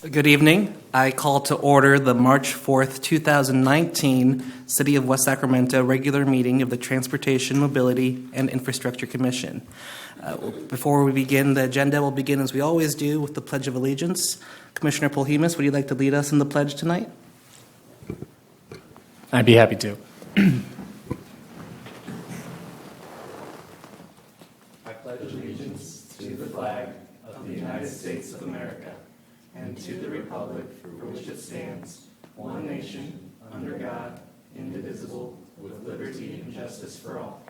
Good evening. I call to order the March 4th, 2019 City of West Sacramento regular meeting of the Transportation, Mobility, and Infrastructure Commission. Before we begin the agenda, we'll begin as we always do with the Pledge of Allegiance. Commissioner Polhemus, would you like to lead us in the pledge tonight? I'd be happy to. I pledge allegiance to the flag of the United States of America and to the republic for which it stands, one nation, under God, indivisible, with liberty and justice for all.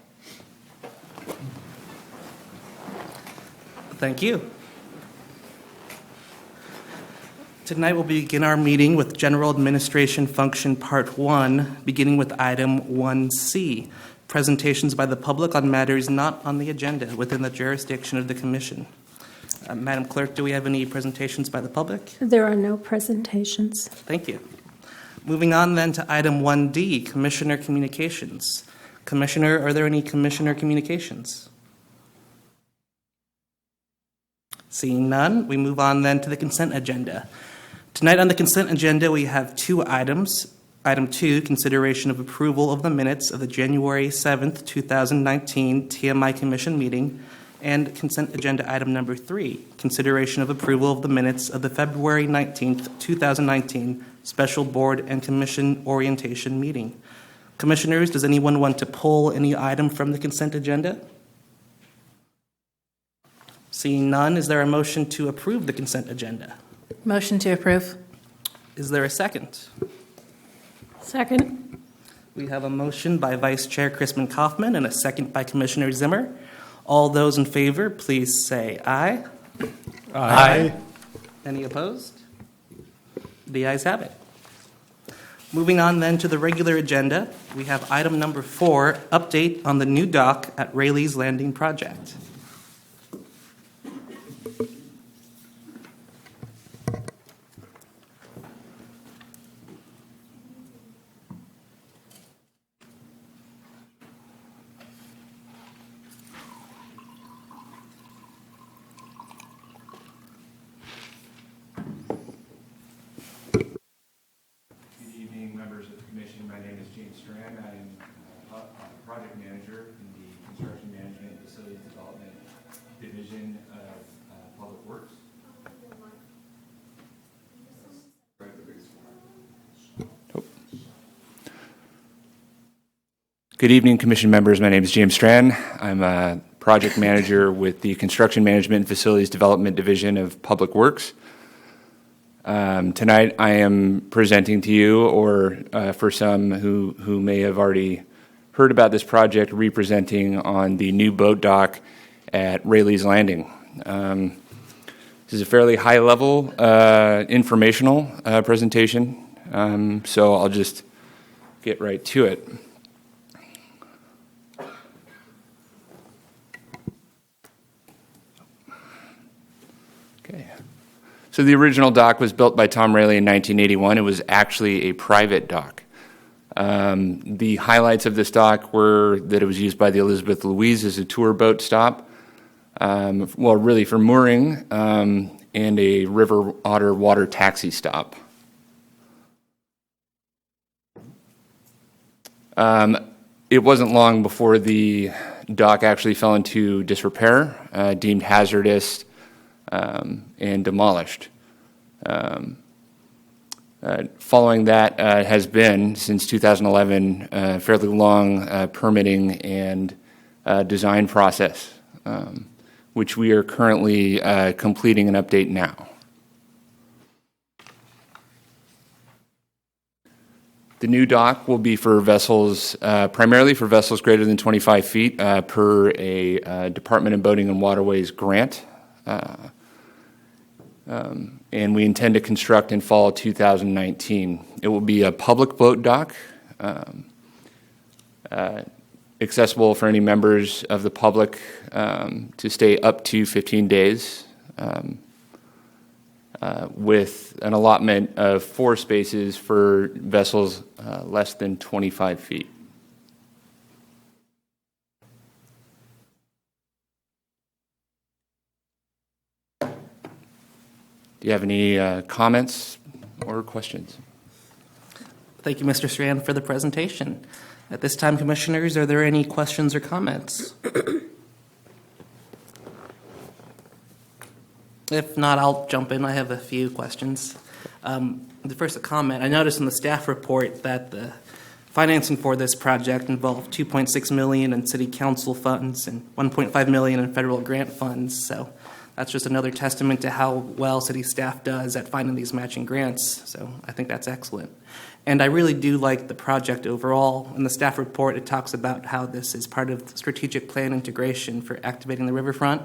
Thank you. Tonight we'll begin our meeting with General Administration Function Part 1, beginning with Item 1C, presentations by the public on matters not on the agenda within the jurisdiction of the Commission. Madam Clerk, do we have any presentations by the public? There are no presentations. Thank you. Moving on then to Item 1D, Commissioner Communications. Commissioner, are there any Commissioner Communications? Seeing none, we move on then to the consent agenda. Tonight on the consent agenda, we have two items. Item 2, consideration of approval of the minutes of the January 7th, 2019 TMI Commission meeting, and consent agenda item number 3, consideration of approval of the minutes of the February 19th, 2019 Special Board and Commission Orientation meeting. Commissioners, does anyone want to pull any item from the consent agenda? Seeing none, is there a motion to approve the consent agenda? Motion to approve. Is there a second? Second. We have a motion by Vice Chair Crispin Kaufman and a second by Commissioner Zimmer. All those in favor, please say aye. Aye. Any opposed? The ayes have it. Moving on then to the regular agenda, we have item number 4, update on the new dock at Rayleigh's Landing project. Project manager in the construction management and facilities development division of Public Works. Good evening, Commission members. My name is James Strand. I'm a project manager with the Construction Management and Facilities Development Division of Public Works. Tonight I am presenting to you, or for some who may have already heard about this project, representing on the new boat dock at Rayleigh's Landing. This is a fairly high-level informational presentation, so I'll just get right to it. Okay. So the original dock was built by Tom Rayleigh in 1981. It was actually a private dock. The highlights of this dock were that it was used by the Elizabeth Louise as a tour boat stop, well, really for mooring, and a river otter water taxi stop. It wasn't long before the dock actually fell into disrepair, deemed hazardous, and demolished. Following that has been, since 2011, a fairly long permitting and design process, which we are currently completing an update now. The new dock will be for vessels, primarily for vessels greater than 25 feet per a Department of Boating and Waterways grant. And we intend to construct in fall 2019. It will be a public boat dock, accessible for any members of the public to stay up to 15 days, with an allotment of 4 spaces for vessels less than 25 feet. you have any comments or questions? Thank you, Mr. Strand, for the presentation. At this time, Commissioners, are there any questions or comments? If not, I'll jump in. I have a few questions. The first, a comment. I noticed in the staff report that the financing for this project involved $2.6 million in city council funds and $1.5 million in federal grant funds. So that's just another testament to how well city staff does at finding these matching grants. So I think that's excellent. And I really do like the project overall. In the staff report, it talks about how this is part of the strategic plan integration for activating the riverfront.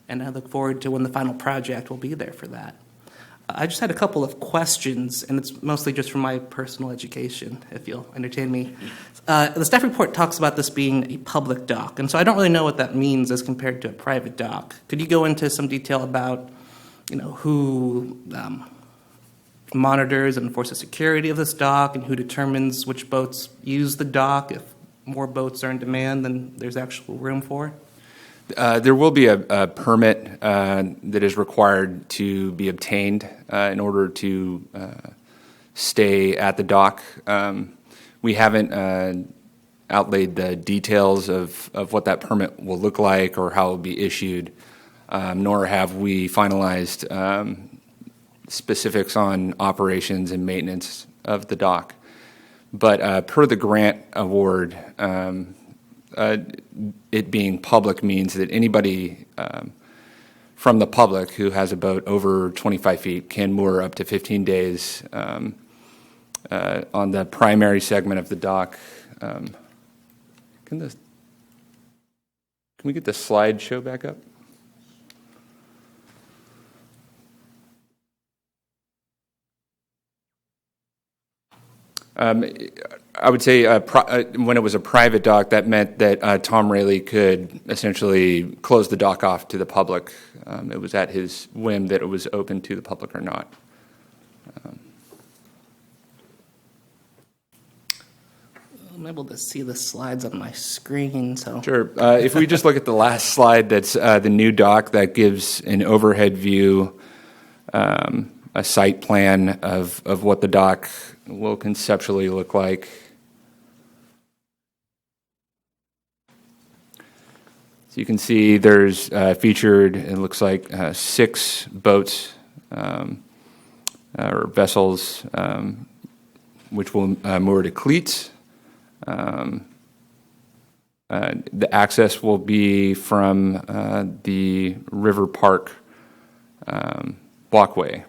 And I look forward to when the final project will be there for that. I just had a couple of questions, and it's mostly just from my personal education, if you'll entertain me. The staff report talks about this being a public dock, and so I don't really know what that means as compared to a private dock. Could you go into some detail about, who monitors and enforces security of this dock, and who determines which boats use the dock? If more boats are in demand than there's actual room for? There will be a permit that is required to be obtained in order to stay at the dock. We haven't outlaid the details of what that permit will look like or how it will be issued, nor have we finalized specifics on operations and maintenance of the dock. But per the grant award, it being public means that anybody from the public who has a boat over 25 feet can moor up to 15 days on the primary segment of the dock. Can we get the slideshow back up? I would say when it was a private dock, that meant that Tom Rayleigh could essentially close the dock off to the public. It was at his whim that it was open to the public or not. I'm able to see the slides on my screen, so. Sure. If we just look at the last slide, that's the new dock that gives an overhead view, a site plan of what the dock will conceptually look like. So you can see there's featured, it looks like 6 boats or vessels which will moor to cleats. The access will be from the River Park walkway.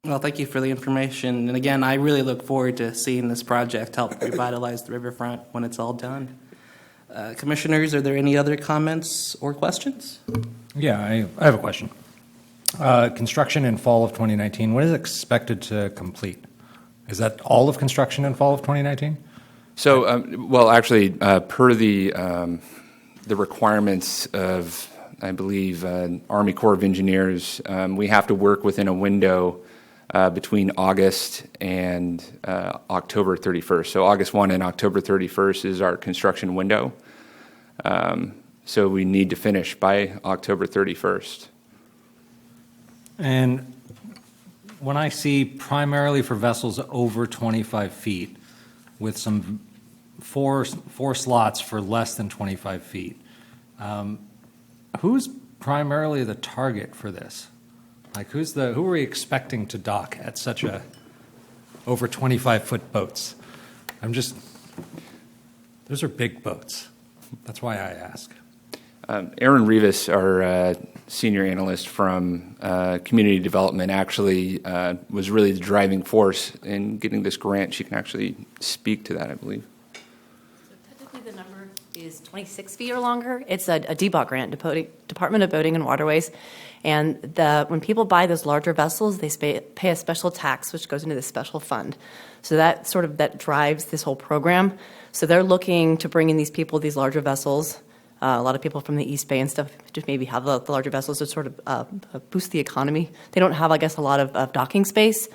Well, thank you for the information. And again, I really look forward to seeing this project help revitalize the riverfront when it's all done. Commissioners, are there any other comments or questions? Yeah, I have a question. Construction in fall of 2019, when is it expected to complete? Is that all of construction in fall of 2019? So, well, actually, per the requirements of, I believe, Army Corps of Engineers, we have to work within a window between August and October 31st. So August 1 and October 31st is our construction window. So we need to finish by October 31st. And when I see primarily for vessels over 25 feet with some four slots for less than 25 feet, who's primarily the target for this? Like who are we expecting to dock at such a over 25-foot boats? Those are big boats. That's why I ask. Erin Rivas, our senior analyst from community development, actually was really the driving force in getting this grant. She can actually speak to that, I believe. So technically the number is 26 feet or longer. It's a DBOT grant, Department of Boating and Waterways. And when people buy those larger vessels, they pay a special tax, which goes into this special fund. So that drives this whole program. So they're looking to bring in these people, these larger vessels. A lot of people from the East Bay and stuff just maybe have the larger vessels to sort of boost the economy. They don't have, I guess, a lot of docking space.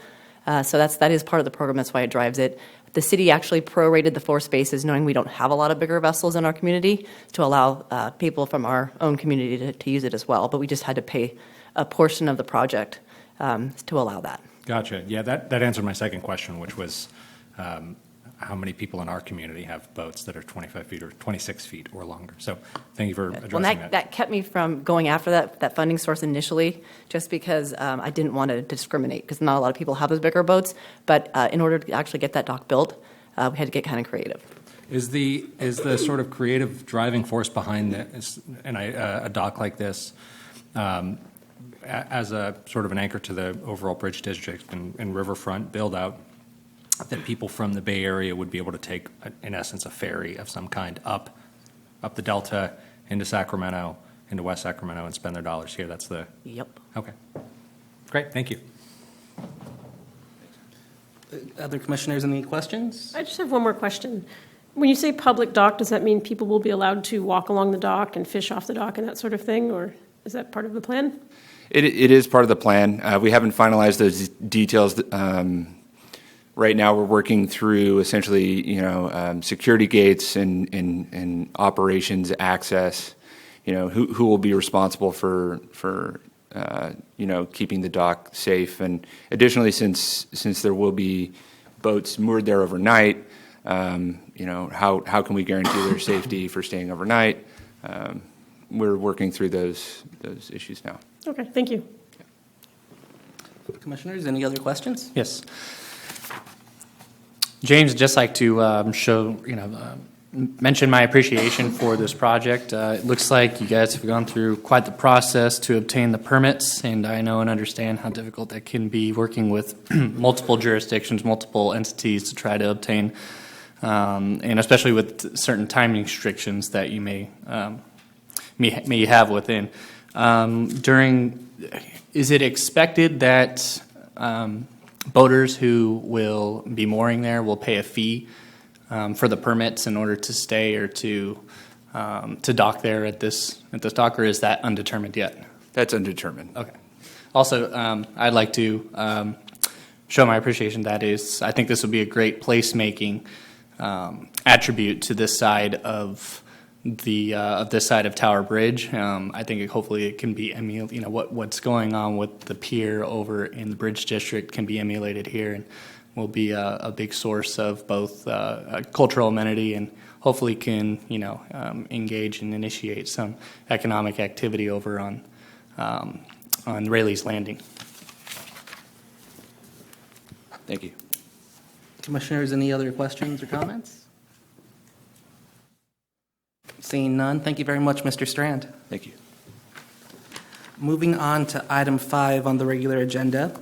So that is part of the program. That's why it drives it. The city actually prorated the 4 spaces, knowing we don't have a lot of bigger vessels in our community, to allow people from our own community to use it as well. But we just had to pay a portion of the project to allow that. Gotcha. Yeah, that answered my second question, which was how many people in our community have boats that are 25 feet or 26 feet or longer? So thank you for addressing Well, that. that kept me from going after that funding source initially, just because I didn't want to discriminate, because not a lot of people have those bigger boats. But in order to actually get that dock built, we had to get kind of creative. Is the sort of creative driving force behind a dock like this as a sort of an anchor to the overall bridge district and riverfront build out, that people from the Bay Area would be able to take, in essence, a ferry of some kind up the Delta into Sacramento, into West Sacramento, and spend their dollars here? That's the... Yep. Okay. Great, thank you. Other commissioners, any questions? I just have one more question. When you say public dock, does that mean people will be allowed to walk along the dock and fish off the dock and that sort of thing, or is that part of the plan? It is part of the plan. We haven't finalized those details. Right now, we're working through essentially, security gates and operations access. Who will be responsible for keeping the dock safe, and additionally, since there will be boats moored there overnight, how can we guarantee their safety for staying overnight? We're working through those issues now. Okay, thank you. Commissioners, any other questions? Yes. James, I'd just like to mention my appreciation for this project. It looks like you guys have gone through quite the process to obtain the permits, and I know and understand how difficult that can be working with multiple jurisdictions, multiple entities to try to obtain, and especially with certain timing restrictions that you may have within. Is it expected that boaters who will be mooring there will pay a fee for the permits in order to stay or to dock there at this dock, or is that undetermined yet? That's undetermined. Okay. Also, I'd like to show my appreciation. I think this would be a great placemaking attribute to this side of this side of Tower Bridge. I think hopefully it can be what's going on with the pier over in the Bridge District can be emulated here, and will be a big source of both cultural amenity and hopefully can engage and initiate some economic activity over on Rayleigh's Landing. Thank you. Commissioners, any other questions or comments? Seeing none, thank you very much, Mr. Strand. Thank you. Moving on to item 5 on the regular agenda,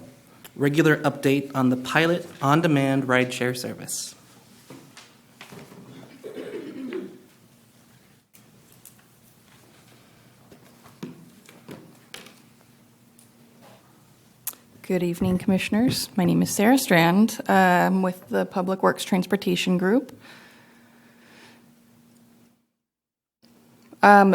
regular update on the pilot on-demand rideshare service. Good evening, Commissioners. My name is Sarah Strand. I'm with the Public Works Transportation Group.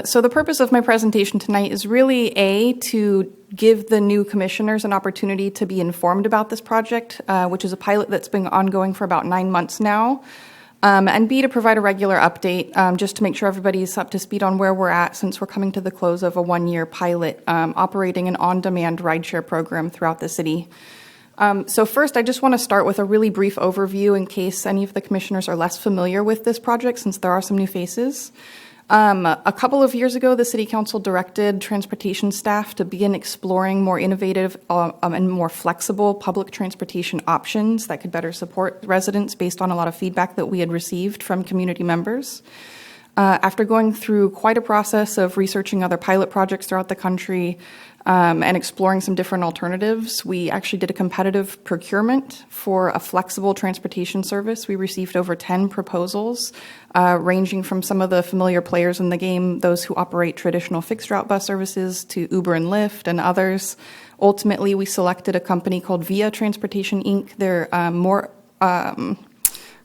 So the purpose of my presentation tonight is really, to give the new commissioners an opportunity to be informed about this project, which is a pilot that's been ongoing for about 9 months now, and B, to provide a regular update, just to make sure everybody's up to speed on where we're at, since we're coming to the close of a 1-year pilot operating an on-demand rideshare program throughout the city. So first, I just want to start with a really brief overview in case any of the commissioners are less familiar with this project, since there are some new faces. A couple of years ago, the City Council directed transportation staff to begin exploring more innovative and more flexible public transportation options that could better support residents based on a lot of feedback that we had received from community members. After going through quite a process of researching other pilot projects throughout the country and exploring some different alternatives, we actually did a competitive procurement for a flexible transportation service. We received over 10 proposals, ranging from some of the familiar players in the game, those who operate traditional fixed route bus services, to Uber and Lyft and others. Ultimately, we selected a company called Via Transportation, Inc. They're more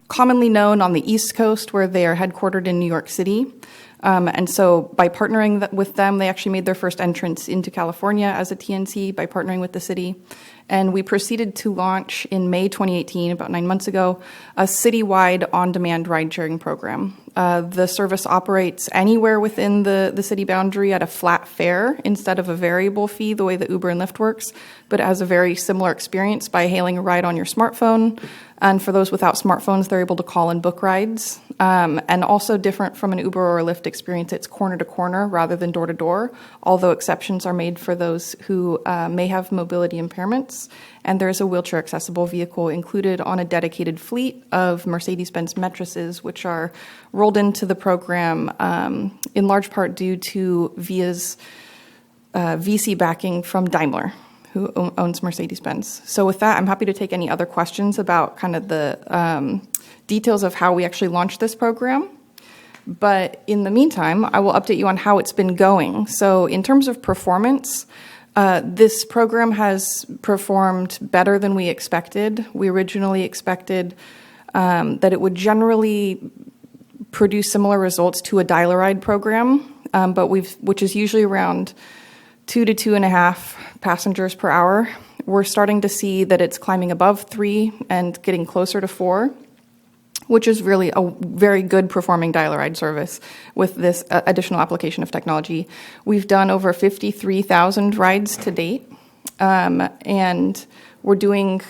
commonly known on the East Coast, where they are headquartered in New York City. And so by partnering with them, they actually made their first entrance into California as a TNC by partnering with the city. And we proceeded to launch in May 2018, about 9 months ago, a citywide on-demand ride-sharing program. The service operates anywhere within the city boundary at a flat fare instead of a variable fee, the way that Uber and Lyft works, but has a very similar experience by hailing a ride on your smartphone. And for those without smartphones, they're able to call and book rides. And also different from an Uber or a Lyft experience, it's corner to corner rather than door to door, although exceptions are made for those who may have mobility impairments. And there is a wheelchair accessible vehicle included on a dedicated fleet of Mercedes-Benz Metruses, which are rolled into the program in large part due to VIA's VC backing from Daimler, who owns Mercedes-Benz. So with that, I'm happy to take any other questions about kind of the details of how we actually launched this program. But in the meantime, I will update you on how it's been going. So in terms of performance, this program has performed better than we expected. We originally expected that it would generally produce similar results to a dial-a-ride program, which is usually around 2 to 2.5 passengers per hour. We're starting to see that it's climbing above 3 and getting closer to 4, which is really a very good performing dial-a-ride service with this additional application of technology. We've done over 53,000 rides to date, and we're doing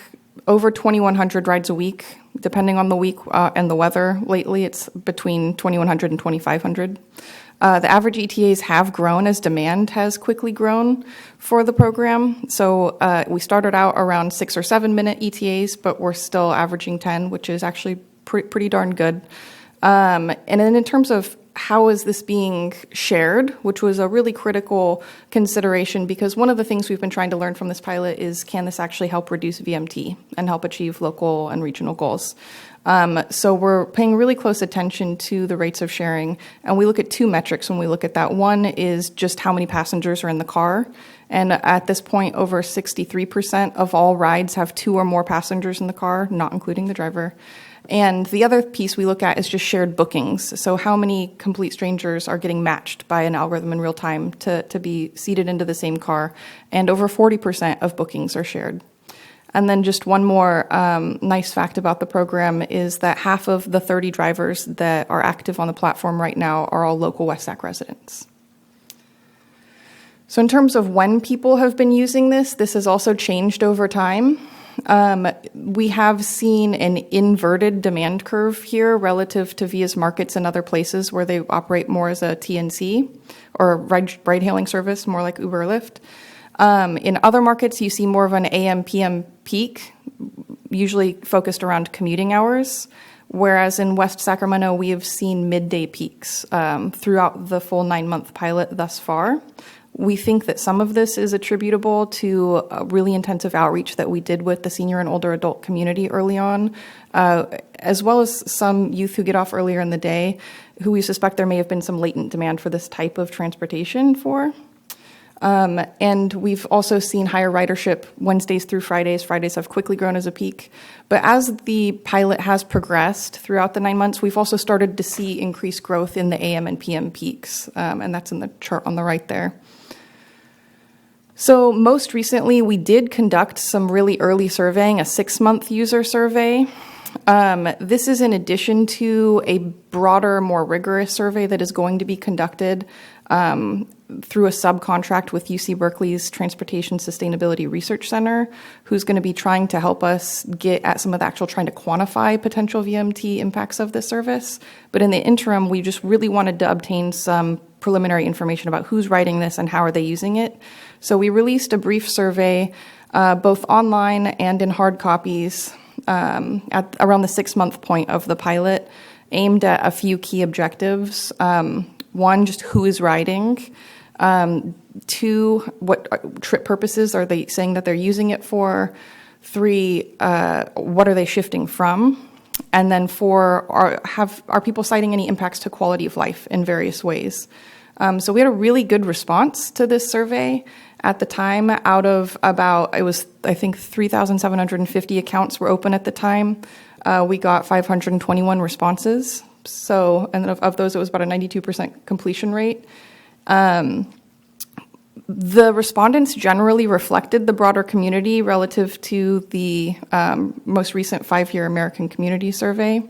over 2,100 rides a week. Depending on the week and the weather lately, it's between 2,100 and 2,500. The average ETAs have grown as demand has quickly grown for the program. So we started out around 6 or 7 minute ETAs, but we're still averaging 10, which is actually pretty darn good. And then in terms of how is this being shared, which was a really critical consideration, because one of the things we've been trying to learn from this pilot is, can this actually help reduce VMT and help achieve local and regional goals? So we're paying really close attention to the rates of sharing, and we look at 2 metrics when we look at that. One is just how many passengers are in the car, and at this point, over 63% of all rides have 2 or more passengers in the car, not including the driver. And the other piece we look at is just shared bookings. So how many complete strangers are getting matched by an algorithm in real time to be seated into the same car, and over 40% of bookings are shared. And then just one more nice fact about the program is that half of the 30 drivers that are active on the platform right now are all local West Sac residents. So in terms of when people have been using this has also changed over time. We have seen an inverted demand curve here relative to VIA's markets and other places where they operate more as a TNC or ride-hailing service, more like Uber or Lyft. In other markets, you see more of an AM/PM peak, usually focused around commuting hours, whereas in West Sacramento, we have seen midday peaks throughout the full 9-month pilot thus far. We think that some of this is attributable to a really intensive outreach that we did with the senior and older adult community early on, as well as some youth who get off earlier in the day, who we suspect there may have been some latent demand for this type of transportation for. And we've also seen higher ridership Wednesdays through Fridays. Fridays have quickly grown as a peak. But as the pilot has progressed throughout the 9 months, we've also started to see increased growth in the AM and PM peaks, and that's in the chart on the right there. So most recently, we did conduct some really early surveying, a 6-month user survey. This is in addition to a broader, more rigorous survey that is going to be conducted through a subcontract with UC Berkeley's Transportation Sustainability Research Center, who's going to be trying to help us get at some of the actual trying to quantify potential VMT impacts of this service. But in the interim, we just really wanted to obtain some preliminary information about who's writing this and how are they using it. So we released a brief survey, both online and in hard copies, at around the 6-month point of the pilot, aimed at a few key objectives. One, just who is riding. 2, what trip purposes are they saying that they're using it for? 3, what are they shifting from? And then 4, are people citing any impacts to quality of life in various ways? So we had a really good response to this survey. At the time, out of about, I think 3,750 accounts were open at the time. We got 521 responses. So, and of those, it was about a 92% completion rate. The respondents generally reflected the broader community relative to the most recent 5-year American Community Survey.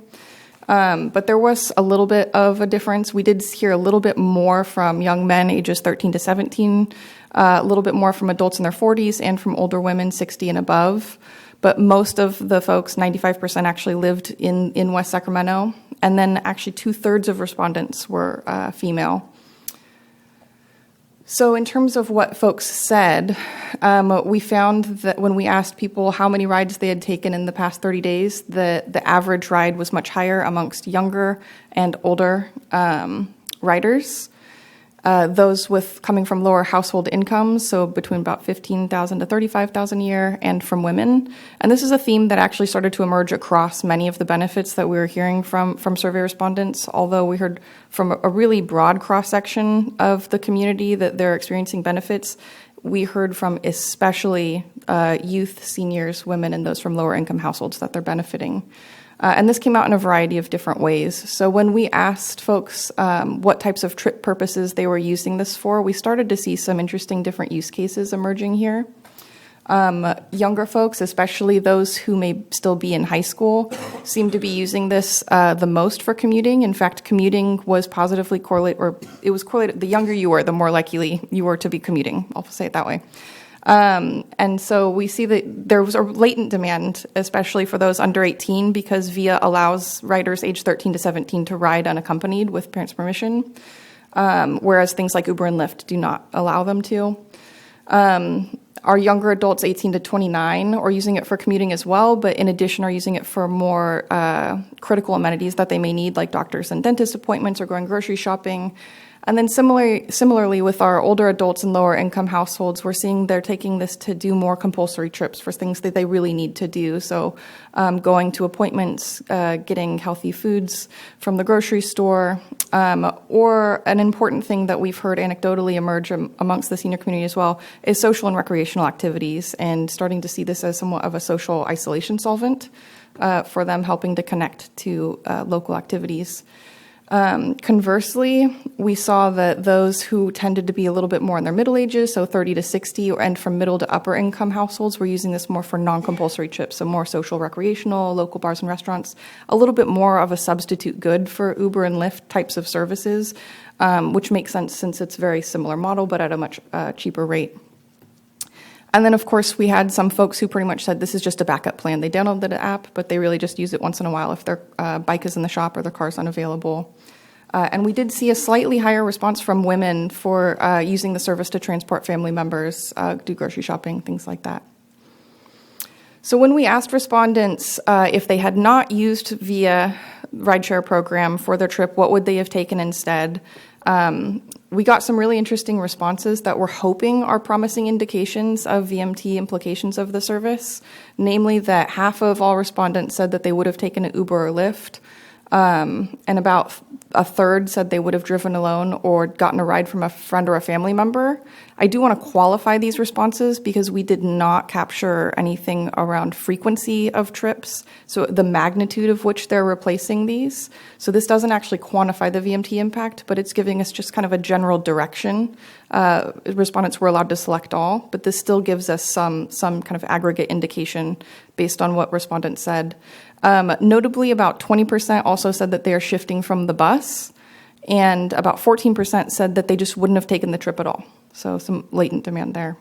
But there was a little bit of a difference. We did hear a little bit more from young men ages 13 to 17, a little bit more from adults in their 40s, and from older women 60 and above. But most of the folks, 95%, actually lived in West Sacramento. And then actually 2/3 of respondents were female. So in terms of what folks said, we found that when we asked people how many rides they had taken in the past 30 days, the average ride was much higher amongst younger and older riders. Those with coming from lower household incomes, so between about $15,000 to $35,000 a year, and from women. And this is a theme that actually started to emerge across many of the benefits that we were hearing from survey respondents, although we heard from a really broad cross-section of the community that they're experiencing benefits. We heard from especially youth, seniors, women, and those from lower income households that they're benefiting. And this came out in a variety of different ways. So when we asked folks what types of trip purposes they were using this for, we started to see some interesting different use cases emerging here. Younger folks, especially those who may still be in high school, seem to be using this the most for commuting. In fact, commuting was positively correlated, or it was correlated, the younger you were, the more likely you were to be commuting. I'll say it that way. And so we see that there was a latent demand, especially for those under 18, because VIA allows riders age 13 to 17 to ride unaccompanied with parents' permission, whereas things like Uber and Lyft do not allow them to. Our younger adults, 18 to 29, are using it for commuting as well, but in addition are using it for more critical amenities that they may need, like doctors and dentist appointments or going grocery shopping. And then similarly with our older adults and lower income households, we're seeing they're taking this to do more compulsory trips for things that they really need to do. So going to appointments, getting healthy foods from the grocery store, or an important thing that we've heard anecdotally emerge amongst the senior community as well is social and recreational activities, and starting to see this as somewhat of a social isolation solvent for them, helping to connect to local activities. Conversely, we saw that those who tended to be a little bit more in their middle ages, so 30 to 60, and from middle to upper income households, were using this more for non-compulsory trips, so more social recreational, local bars and restaurants, a little bit more of a substitute good for Uber and Lyft types of services, which makes sense since it's a very similar model, but at a much cheaper rate. And then, of course, we had some folks who pretty much said this is just a backup plan. They downloaded the app, but they really just use it once in a while if their bike is in the shop or their car's unavailable. And we did see a slightly higher response from women for using the service to transport family members, do grocery shopping, things like that. So when we asked respondents if they had not used VIA rideshare program for their trip, what would they have taken instead? We got some really interesting responses that we're hoping are promising indications of VMT implications of the service, namely that half of all respondents said that they would have taken an Uber or Lyft, and about a third said they would have driven alone or gotten a ride from a friend or a family member. I do want to qualify these responses because we did not capture anything around frequency of trips, so the magnitude of which they're replacing these. So this doesn't actually quantify the VMT impact, but it's giving us just kind of a general direction. Respondents were allowed to select all, but this still gives us some kind of aggregate indication based on what respondents said. Notably, about 20% also said that they are shifting from the bus, and about 14% said that they just wouldn't have taken the trip at all. So some latent demand there.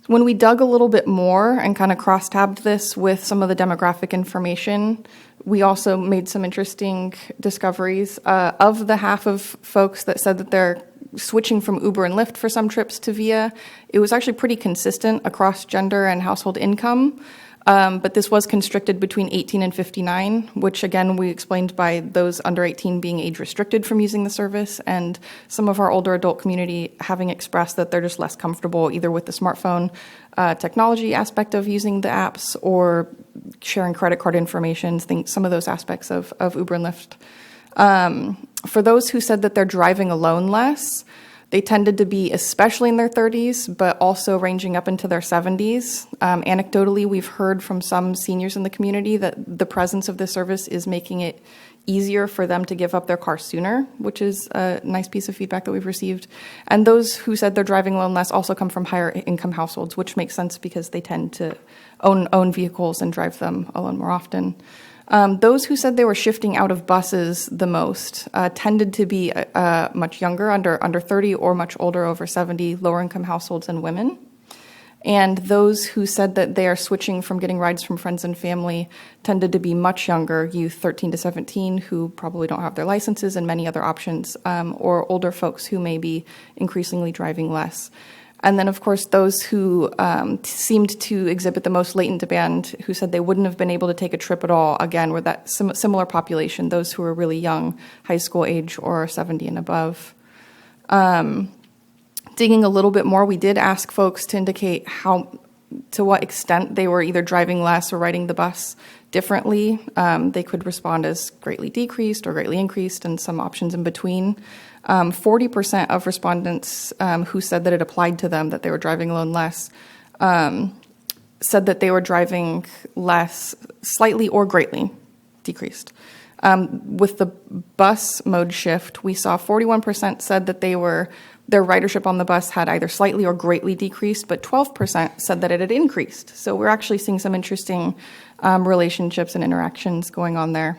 When we dug a little bit more and kind of cross-tabbed this with some of the demographic information, we also made some interesting discoveries. Of the half of folks that said that they're switching from Uber and Lyft for some trips to VIA, it was actually pretty consistent across gender and household income. But this was constricted between 18 and 59, which again we explained by those under 18 being age restricted from using the service, and some of our older adult community having expressed that they're just less comfortable either with the smartphone technology aspect of using the apps or sharing credit card information, some of those aspects of Uber and Lyft. For those who said that they're driving alone less, They tended to be especially in their 30s, but also ranging up into their 70s. Anecdotally, we've heard from some seniors in the community that the presence of this service is making it easier for them to give up their car sooner, which is a nice piece of feedback that we've received. And those who said they're driving alone less also come from higher income households, which makes sense because they tend to own vehicles and drive them alone more often. Those who said they were shifting out of buses the most tended to be much younger, under 30, or much older, over 70, lower income households and women. And those who said that they are switching from getting rides from friends and family tended to be much younger, youth 13 to 17, who probably don't have their licenses and many other options, or older folks who may be increasingly driving less. And then, of course, those who seemed to exhibit the most latent demand, who said they wouldn't have been able to take a trip at all, again, were that similar population, those who were really young, high school age or 70 and above. Digging a little bit more, we did ask folks to indicate to what extent they were either driving less or riding the bus differently. They could respond as greatly decreased or greatly increased, and some options in between. 40% of respondents who said that it applied to them, that they were driving alone less, said that they were driving less slightly or greatly decreased. With the bus mode shift, we saw 41% said that their ridership on the bus had either slightly or greatly decreased, but 12% said that it had increased. So we're actually seeing some interesting relationships and interactions going on there.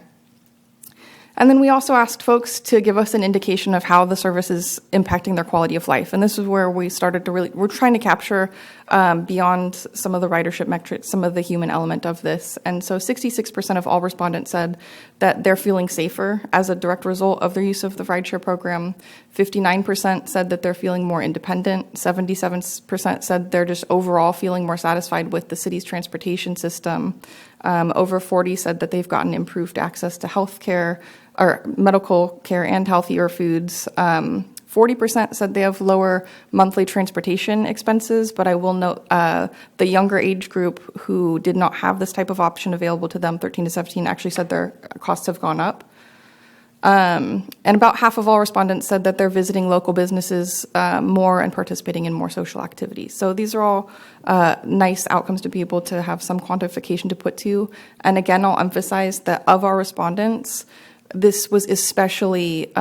And then we also asked folks to give us an indication of how the service is impacting their quality of life. And this is where we started to we're trying to capture beyond some of the ridership metrics, some of the human element of this. And so 66% of all respondents said that they're feeling safer as a direct result of their use of the rideshare program. 59% said that they're feeling more independent. 77% said they're just overall feeling more satisfied with the city's transportation system. Over 40 said that they've gotten improved access to health care, or medical care, and healthier foods. 40% said they have lower monthly transportation expenses, but I will note the younger age group who did not have this type of option available to them, 13 to 17, actually said their costs have gone up. And about half of all respondents said that they're visiting local businesses more and participating in more social activities. So these are all nice outcomes to be able to have some quantification to put to. And again, I'll emphasize that of our respondents, this was especially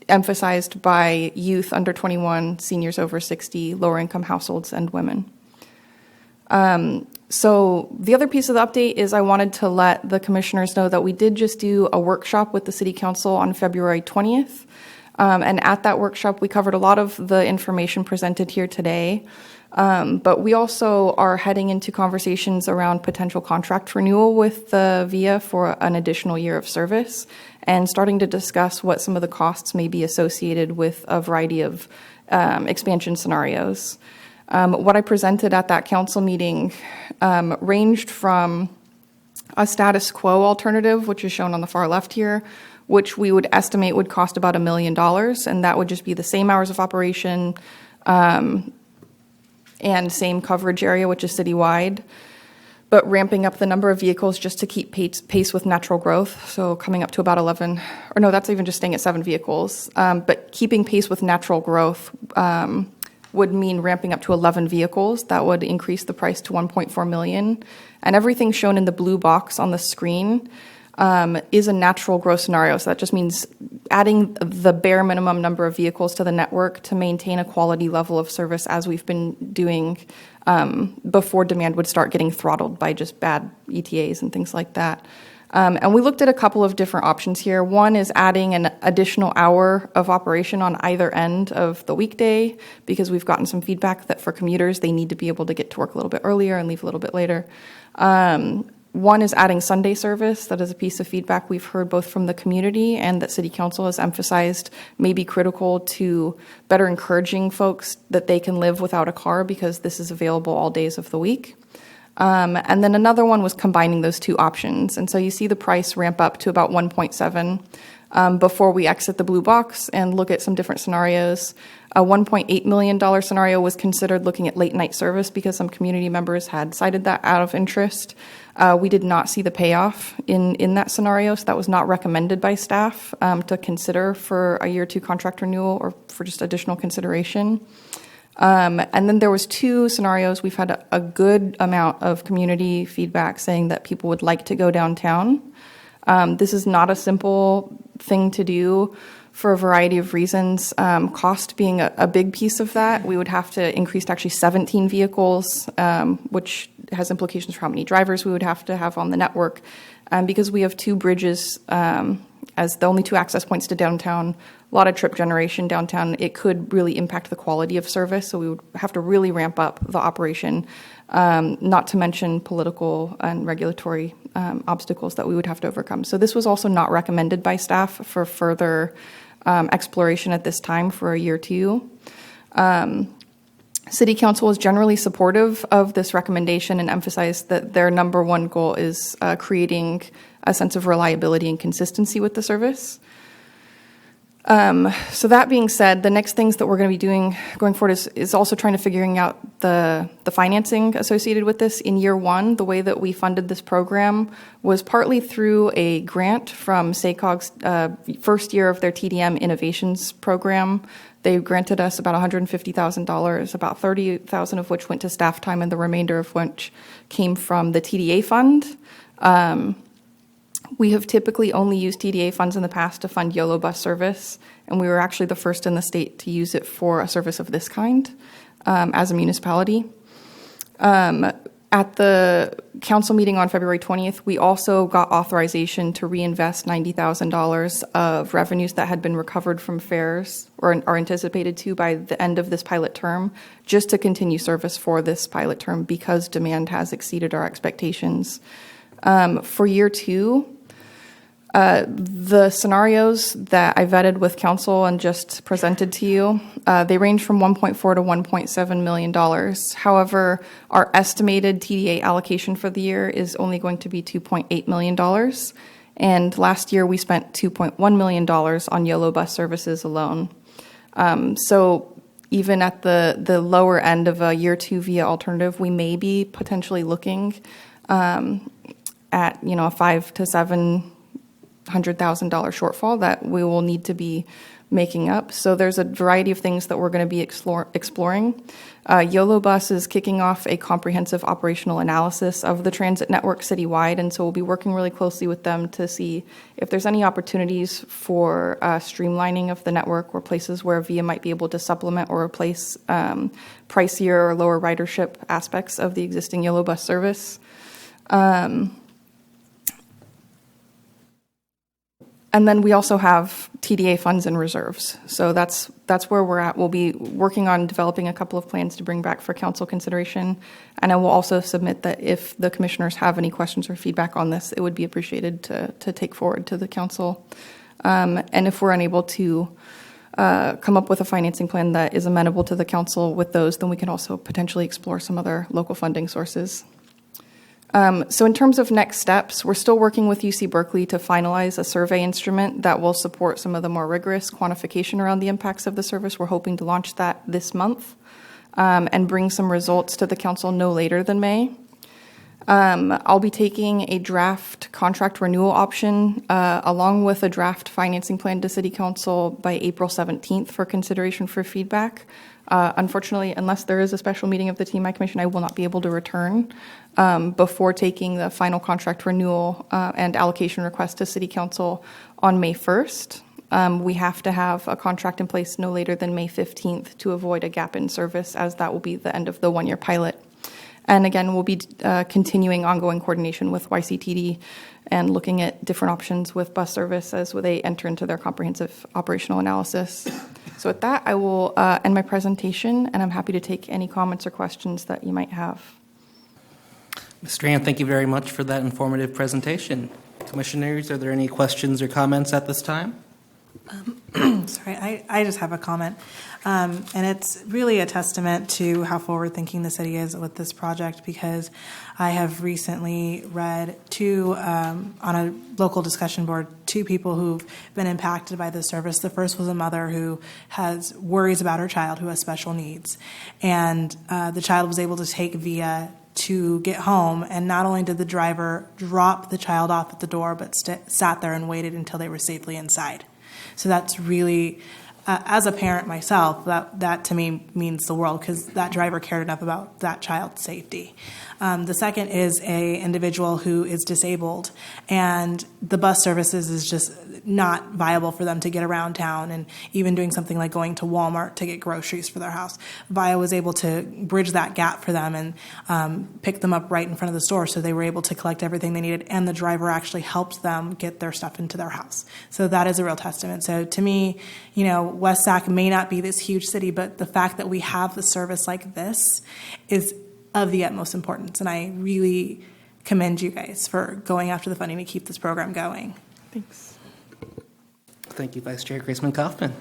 emphasized by youth under 21, seniors over 60, lower income households, and women. So the other piece of the update is I wanted to let the commissioners know that we did just do a workshop with the City Council on February 20th. And at that workshop, we covered a lot of the information presented here today. But we also are heading into conversations around potential contract renewal with the VIA for an additional year of service, and starting to discuss what some of the costs may be associated with a variety of expansion scenarios. What I presented at that council meeting ranged from a status quo alternative, which is shown on the far left here, which we would estimate would cost about $1 million, and that would just be the same hours of operation and same coverage area, which is citywide, but ramping up the number of vehicles just to keep pace with natural growth. So coming up to about 11, or no, that's even just staying at 7 vehicles. But keeping pace with natural growth would mean ramping up to 11 vehicles. That would increase the price to $1.4 million. And everything shown in the blue box on the screen is a natural growth scenario. So that just means adding the bare minimum number of vehicles to the network to maintain a quality level of service as we've been doing before demand would start getting throttled by just bad ETAs and things like that. And we looked at a couple of different options here. One is adding an additional hour of operation on either end of the weekday, because we've gotten some feedback that for commuters, they need to be able to get to work a little bit earlier and leave a little bit later. One is adding Sunday service. That is a piece of feedback we've heard both from the community and that City Council has emphasized may be critical to better encouraging folks that they can live without a car, because this is available all days of the week. And then another one was combining those two options. And so you see the price ramp up to about 1.7. before we exit the blue box and look at some different scenarios. A $1.8 million scenario was considered looking at late night service because some community members had cited that out of interest. We did not see the payoff in that scenario, so that was not recommended by staff to consider for a year 2 contract renewal or for just additional consideration. And then there was 2 scenarios. We've had a good amount of community feedback saying that people would like to go downtown. This is not a simple thing to do for a variety of reasons. Cost being a big piece of that. We would have to increase to actually 17 vehicles, which has implications for how many drivers we would have to have on the network. Because we have 2 bridges as the only 2 access points to downtown, a lot of trip generation downtown, it could really impact the quality of service. So we would have to really ramp up the operation, not to mention political and regulatory obstacles that we would have to overcome. So this was also not recommended by staff for further exploration at this time for a year 2. City Council is generally supportive of this recommendation and emphasized that their number 1 goal is creating a sense of reliability and consistency with the service. So that being said, the next things that we're going to be doing going forward is also trying to figuring out the financing associated with this. In year 1, the way that we funded this program was partly through a grant from SACOG's first year of their TDM Innovations program. They granted us about $150,000, about $30,000 of which went to staff time and the remainder of which came from the TDA fund. We have typically only used TDA funds in the past to fund YOLO bus service, and we were actually the first in the state to use it for a service of this kind as a municipality. At the council meeting on February 20th, we also got authorization to reinvest $90,000 of revenues that had been recovered from fares or are anticipated to by the end of this pilot term, just to continue service for this pilot term because demand has exceeded our expectations. For year 2, the scenarios that I vetted with council and just presented to you, they range from $1.4 to $1.7 million. However, our estimated TDA allocation for the year is only going to be $2.8 million. And last year we spent $2.1 million on YOLO bus services alone. So even at the lower end of a year 2 via alternative, we may be potentially looking at a $500,000 to $700,000 shortfall that we will need to be making up. So there's a variety of things that we're going to be exploring. YOLO Bus is kicking off a comprehensive operational analysis of the transit network citywide, and so we'll be working really closely with them to see if there's any opportunities for streamlining of the network or places where VIA might be able to supplement or replace pricier or lower ridership aspects of the existing YOLO Bus service. And then we also have TDA funds and reserves. So that's where we're at. We'll be working on developing a couple of plans to bring back for council consideration. And I will also submit that if the commissioners have any questions or feedback on this, it would be appreciated to take forward to the council. And if we're unable to come up with a financing plan that is amenable to the council with those, then we can also potentially explore some other local funding sources. So in terms of next steps, we're still working with UC Berkeley to finalize a survey instrument that will support some of the more rigorous quantification around the impacts of the service. We're hoping to launch that this month and bring some results to the council no later than May. I'll be taking a draft contract renewal option along with a draft financing plan to City Council by April 17th for consideration for feedback. Unfortunately, unless there is a special meeting of the TMI Commission, I will not be able to return before taking the final contract renewal and allocation request to City Council on May 1st. We have to have a contract in place no later than May 15th to avoid a gap in service, as that will be the end of the one-year pilot. And again, we'll be continuing ongoing coordination with YCTD and looking at different options with bus service as they enter into their comprehensive operational analysis. So with that, I will end my presentation, and I'm happy to take any comments or questions that you might have. Ms. Strand, thank you very much for that informative presentation. Commissioners, are there any questions or comments at this time? Sorry, I just have a comment. And it's really a testament to how forward-thinking the city is with this project, because I have recently read on a local discussion board, 2 people who've been impacted by this service. The first was a mother who has worries about her child who has special needs. And the child was able to take VIA to get home, and not only did the driver drop the child off at the door, but sat there and waited until they were safely inside. So that's really, as a parent myself, that to me means the world, because that driver cared enough about that child's safety. The second is a individual who is disabled, and the bus services is just not viable for them to get around town, and even doing something like going to Walmart to get groceries for their house. VIA was able to bridge that gap for them and pick them up right in front of the store, so they were able to collect everything they needed, and the driver actually helped them get their stuff into their house. So that is a real testament. So to me, West Sac may not be this huge city, but the fact that we have the service like this is of the utmost importance, and I really commend you guys for going after the funding to keep this program going. Thanks. Thank you, Vice Chair Graceman Kaufman.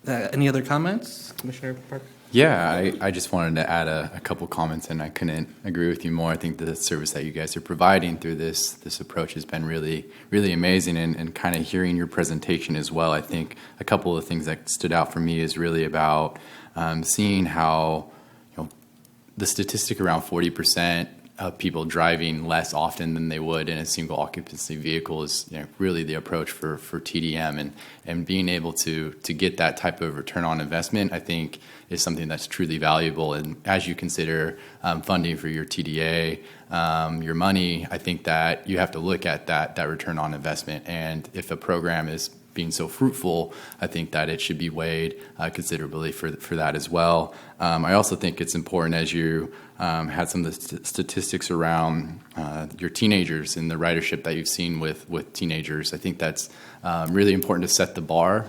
Any other comments, Commissioner Parker? Yeah, I just wanted to add a couple comments, and I couldn't agree with you more. I think the service that you guys are providing through this approach has been really, really amazing, and kind of hearing your presentation as well. I think a couple of things that stood out for me is really about seeing how the statistic around 40% of people driving less often than they would in a single occupancy vehicle is really the approach for TDM, and being able to get that type of return on investment, I think, is something that's truly valuable. And as you consider funding for your TDA, your money, I think that you have to look at that return on investment. And if a program is being so fruitful, I think that it should be weighed considerably for that as well. I also think it's important, as you had some of the statistics around your teenagers and the ridership that you've seen with teenagers. I think that's really important to set the bar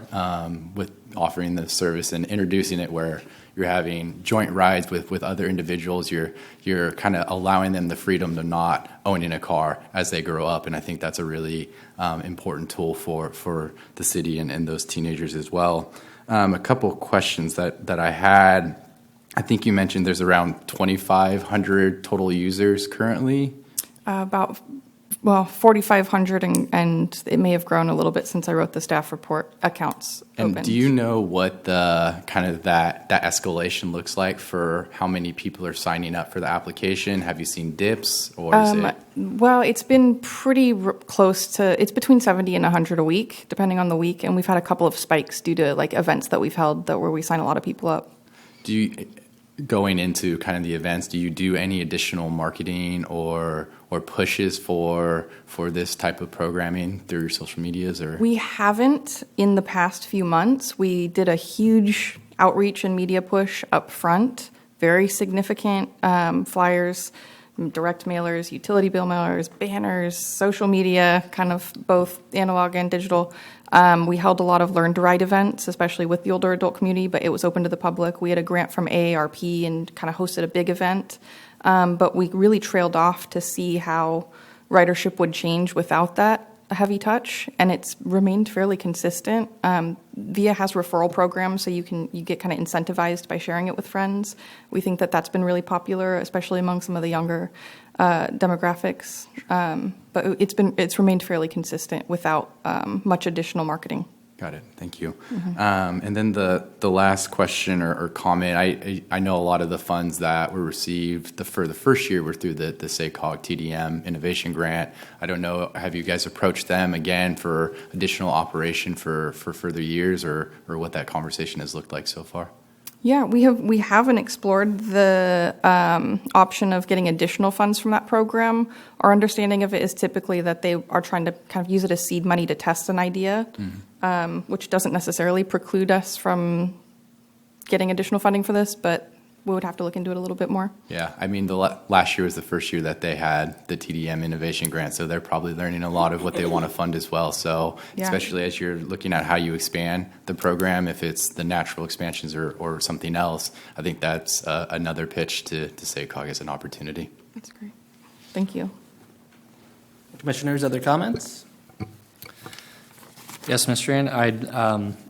with offering the service and introducing it where you're having joint rides with other individuals. You're kind of allowing them the freedom to not owning a car as they grow up, and I think that's a really important tool for the city and those teenagers as well. A couple of questions that I had. I think you mentioned there's around 2,500 total users currently. About 4,500, and it may have grown a little bit since I wrote the staff report. Accounts And opened. do you know what the kind of that escalation looks like for how many people are signing up for the application? Have you seen dips, or is it? Well, it's been pretty close to, it's between 70 and 100 a week, depending on the week, and we've had a couple of spikes due to events that we've held where we sign a lot of people up. Do you, going into kind of the events, do you do any additional marketing or pushes for this type of programming through your social medias? Or We haven't in the past few months. We did a huge outreach and media push up front, very significant flyers, direct mailers, utility bill mailers, banners, social media, kind of both analog and digital. We held a lot of Learn to Ride events, especially with the older adult community, but it was open to the public. We had a grant from AARP and kind of hosted a big event. But we really trailed off to see how ridership would change without that heavy touch, and it's remained fairly consistent. VIA has referral programs, so you get kind of incentivized by sharing it with friends. We think that that's been really popular, especially among some of the younger demographics. But it's remained fairly consistent without much additional marketing. Got it. Thank you. And then the last question or comment, I know a lot of the funds that were received for the first year were through the SACOG TDM Innovation Grant. I don't know, have you guys approached them again for additional operation for further years, or what that conversation has looked like so far? Yeah, we haven't explored the option of getting additional funds from that program. Our understanding of it is typically that they are trying to kind of use it as seed money to test an idea, which doesn't necessarily preclude us from getting additional funding for this, but we would have to look into it a little bit more. Yeah, I mean, the last year was the first year that they had the TDM Innovation Grant, so they're probably learning a lot of what they want to fund as well. So especially as you're looking at how you expand the program, if it's the natural expansions or something else, I think that's another pitch to SACOG as an opportunity. That's great. Thank you. Commissioners, other comments? Yes, Mr. Rand, I'd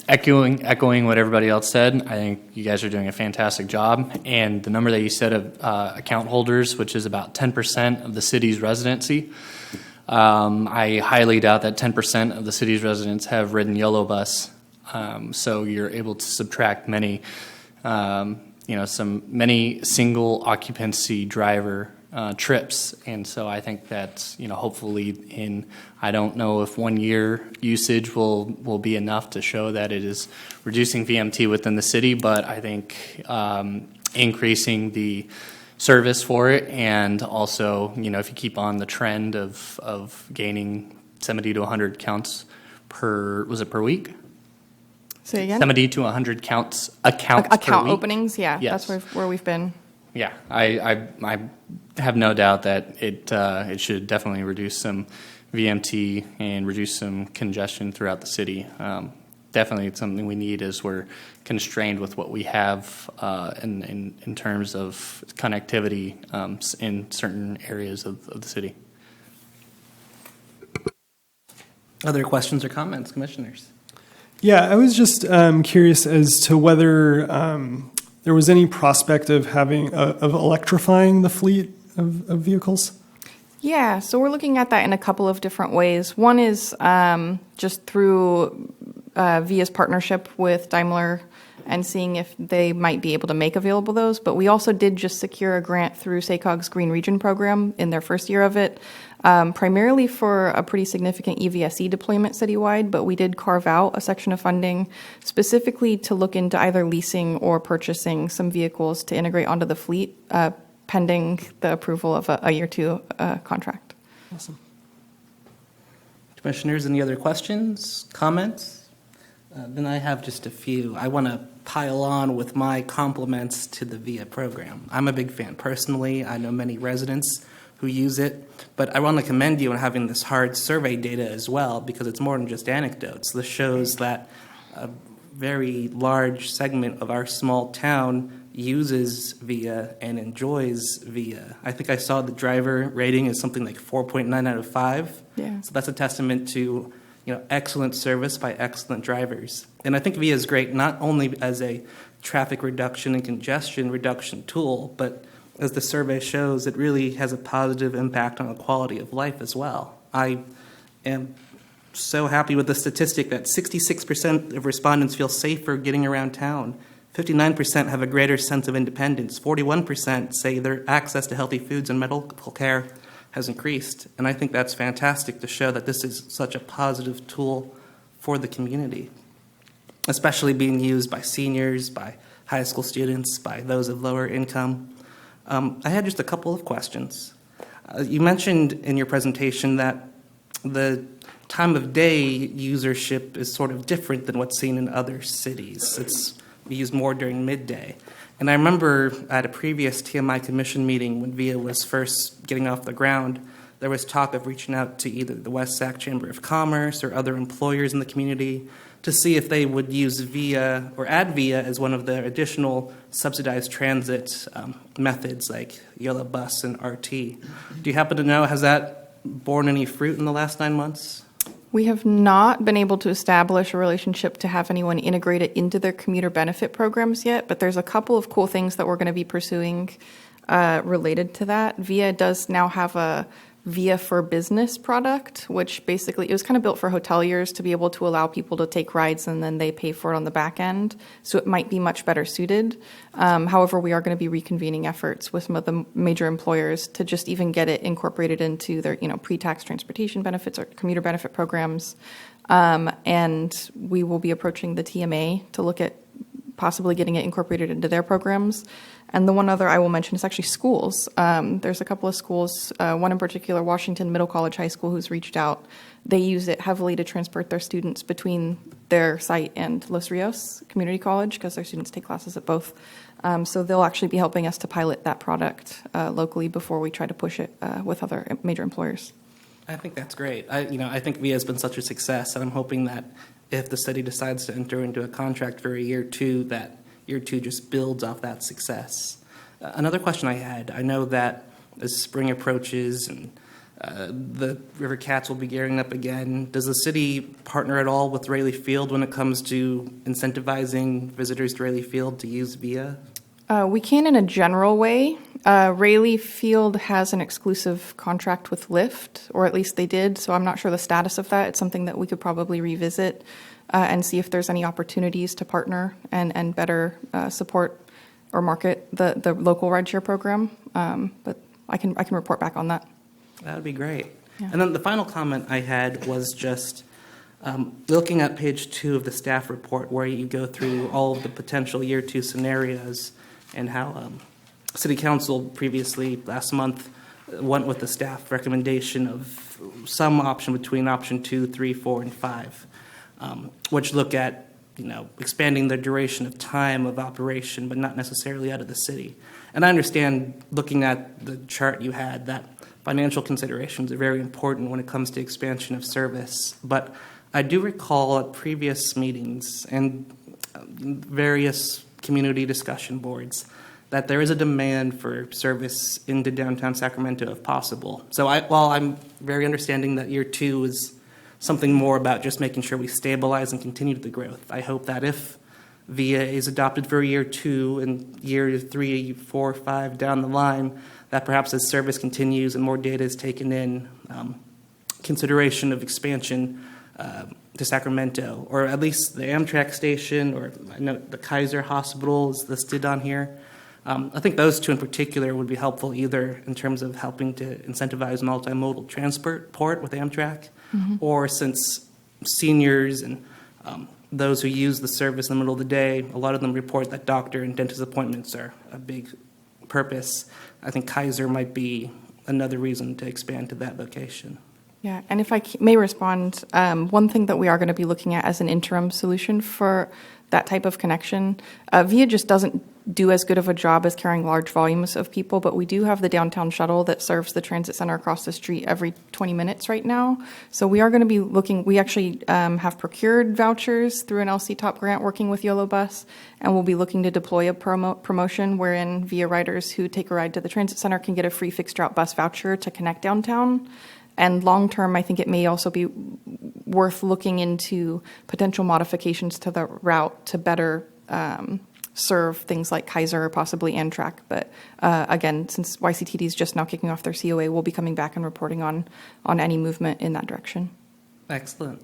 echoing what everybody else said. I think you guys are doing a fantastic job, and the number that you said of account holders, which is about 10% of the city's residency, I highly doubt that 10% of the city's residents have ridden Yellow Bus. So you're able to subtract many, many single occupancy driver trips, and so I think that hopefully in, I don't know if 1 year usage will be enough to show that it is reducing VMT within the city, but I think increasing the service for it, and also if you keep on the trend of gaining 70 to 100 counts per week? Say again? 70 to 100 accounts per Account week? openings, yeah, Yes. that's where we've been. Yeah, I have no doubt that it should definitely reduce some VMT and reduce some congestion throughout the city. Definitely it's something we need as we're constrained with what we have in terms of connectivity in certain areas of the city. Other questions or comments, commissioners? Yeah, I was just curious as to whether there was any prospect of of electrifying the fleet of vehicles. Yeah, so we're looking at that in a couple of different ways. One is just through VIA's partnership with Daimler and seeing if they might be able to make available those. But we also did just secure a grant through SACOG's Green Region program in their first year of it, primarily for a pretty significant EVSE deployment citywide, but we did carve out a section of funding specifically to look into either leasing or purchasing some vehicles to integrate onto the fleet, pending the approval of a year two contract. Awesome. Commissioners, any other questions, comments? Then I have just a few. I want to pile on with my compliments to the VIA program. I'm a big fan personally. I know many residents who use it, but I want to commend you on having this hard survey data as well, because it's more than just anecdotes. This shows that a very large segment of our small town uses VIA and enjoys VIA. I think I saw the driver rating is something like 4.9 out of 5. Yeah. So that's a testament to excellent service by excellent drivers. And I think VIA is great not only as a traffic reduction and congestion reduction tool, but as the survey shows, it really has a positive impact on the quality of life as well. I am so happy with the statistic that 66% of respondents feel safer getting around town. 59% have a greater sense of independence. 41% say their access to healthy foods and medical care has increased. And I think that's fantastic to show that this is such a positive tool for the community, especially being used by seniors, by high school students, by those of lower income. I had just a couple of questions. You mentioned in your presentation that the time of day usership is sort of different than what's seen in other cities. It's used more during midday. And I remember at a previous TMI Commission meeting when VIA was first getting off the ground, there was talk of reaching out to either the West Sac Chamber of Commerce or other employers in the community to see if they would use VIA or add VIA as one of the additional subsidized transit methods like Yellow Bus and RT. Do you happen to know, has that borne any fruit in the last 9 months? We have not been able to establish a relationship to have anyone integrate it into their commuter benefit programs yet, but there's a couple of cool things that we're going to be pursuing related to that. VIA does now have a VIA for Business product, which basically, it was kind of built for hoteliers to be able to allow people to take rides and then they pay for it on the back end. So it might be much better suited. However, we are going to be reconvening efforts with some of the major employers to just even get it incorporated into their, pre-tax transportation benefits or commuter benefit programs. And we will be approaching the TMA to look at possibly getting it incorporated into their programs. And the one other I will mention is actually schools. There's a couple of schools, one in particular, Washington Middle College High School, who's reached out. They use it heavily to transport their students between their site and Los Rios Community College because their students take classes at both. So they'll actually be helping us to pilot that product locally before we try to push it with other major employers. I think that's great. I think VIA has been such a success, and I'm hoping that if the city decides to enter into a contract for a year two, that year two just builds off that success. Another question I had, I know that as spring approaches and The River Cats will be gearing up again. Does the city partner at all with Rayleigh Field when it comes to incentivizing visitors to Rayleigh Field to use VIA? We can in a general way. Rayleigh Field has an exclusive contract with Lyft, or at least they did, so I'm not sure the status of that. It's something that we could probably revisit and see if there's any opportunities to partner and better support or market the local rideshare program. But I can report back on that. That would be great. Yeah. And then the final comment I had was just looking at page 2 of the staff report, where you go through all of the potential year 2 scenarios and how City Council previously last month went with the staff recommendation of some option between option 2, 3, 4, and 5, which look at expanding the duration of time of operation, but not necessarily out of the city. And I understand, looking at the chart you had, that financial considerations are very important when it comes to expansion of service. But I do recall at previous meetings and various community discussion boards that there is a demand for service into downtown Sacramento if possible. So while I'm very understanding that year 2 is something more about just making sure we stabilize and continue the growth, I hope that if VIA is adopted for year 2 and year 3, 4, 5 down the line, that perhaps as service continues and more data is taken in, consideration of expansion to Sacramento, or at least the Amtrak station, or I know the Kaiser Hospital is listed on here. I think those 2 in particular would be helpful, either in terms of helping to incentivize multimodal transport with Amtrak, or since seniors and those who use the service in the middle of the day, a lot of them report that doctor and dentist appointments are a big purpose. I think Kaiser might be another reason to expand to that location. Yeah, and if I may respond, one thing that we are going to be looking at as an interim solution for that type of connection, VIA just doesn't do as good of a job as carrying large volumes of people, but we do have the downtown shuttle that serves the transit center across the street every 20 minutes right now. So we are going to be looking, we actually have procured vouchers through an LC Top grant working with YOLO Bus, and we'll be looking to deploy a promotion wherein VIA riders who take a ride to the transit center can get a free fixed route bus voucher to connect downtown. And long term, I think it may also be worth looking into potential modifications to the route to better serve things like Kaiser or possibly Amtrak. But again, since YCTD is just now kicking off their COA, we'll be coming back and reporting on any movement in that direction. Excellent.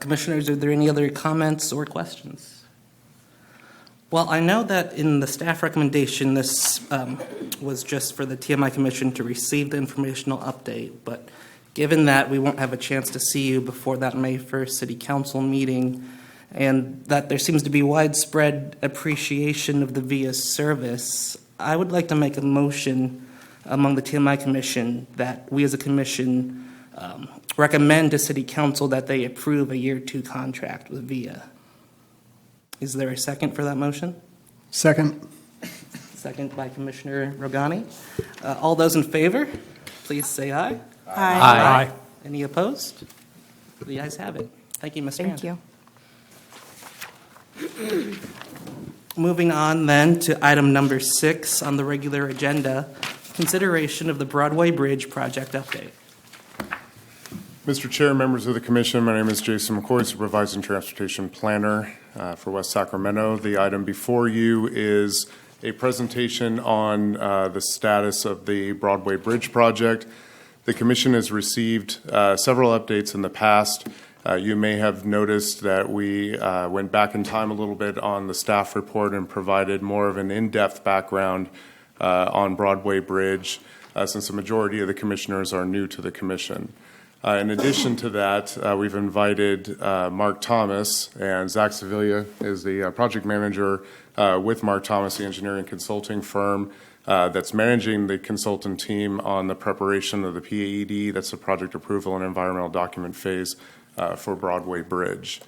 Commissioners, are there any other comments or questions? Well, I know that in the staff recommendation, this was just for the TMI Commission to receive the informational update, but given that we won't have a chance to see you before that May 1st City Council meeting, and that there seems to be widespread appreciation of the VIA service, I would like to make a motion among the TMI Commission that we as a commission recommend to City Council that they approve a year 2 contract with VIA. Is there a second for that motion? Second. Second by Commissioner Rogani. All those in favor, please say aye. Aye. Any opposed? The ayes have it. Thank you, Ms. Strand. Thank you. Moving on then to item number 6 on the regular agenda, consideration of the Broadway Bridge project update. Mr. Chair, members of the Commission, my name is Jason McCoy, Supervising Transportation Planner for West Sacramento. The item before you is a presentation on the status of the Broadway Bridge project. The Commission has received several updates in the past. You may have noticed that we went back in time a little bit on the staff report and provided more of an in-depth background on Broadway Bridge, since the majority of the commissioners are new to the Commission. In addition to that, we've invited Mark Thomas, and Zach Sevilla is the project manager with Mark Thomas, the engineering consulting firm that's managing the consultant team on the preparation of the PAED, that's the project approval and environmental document phase for Broadway Bridge.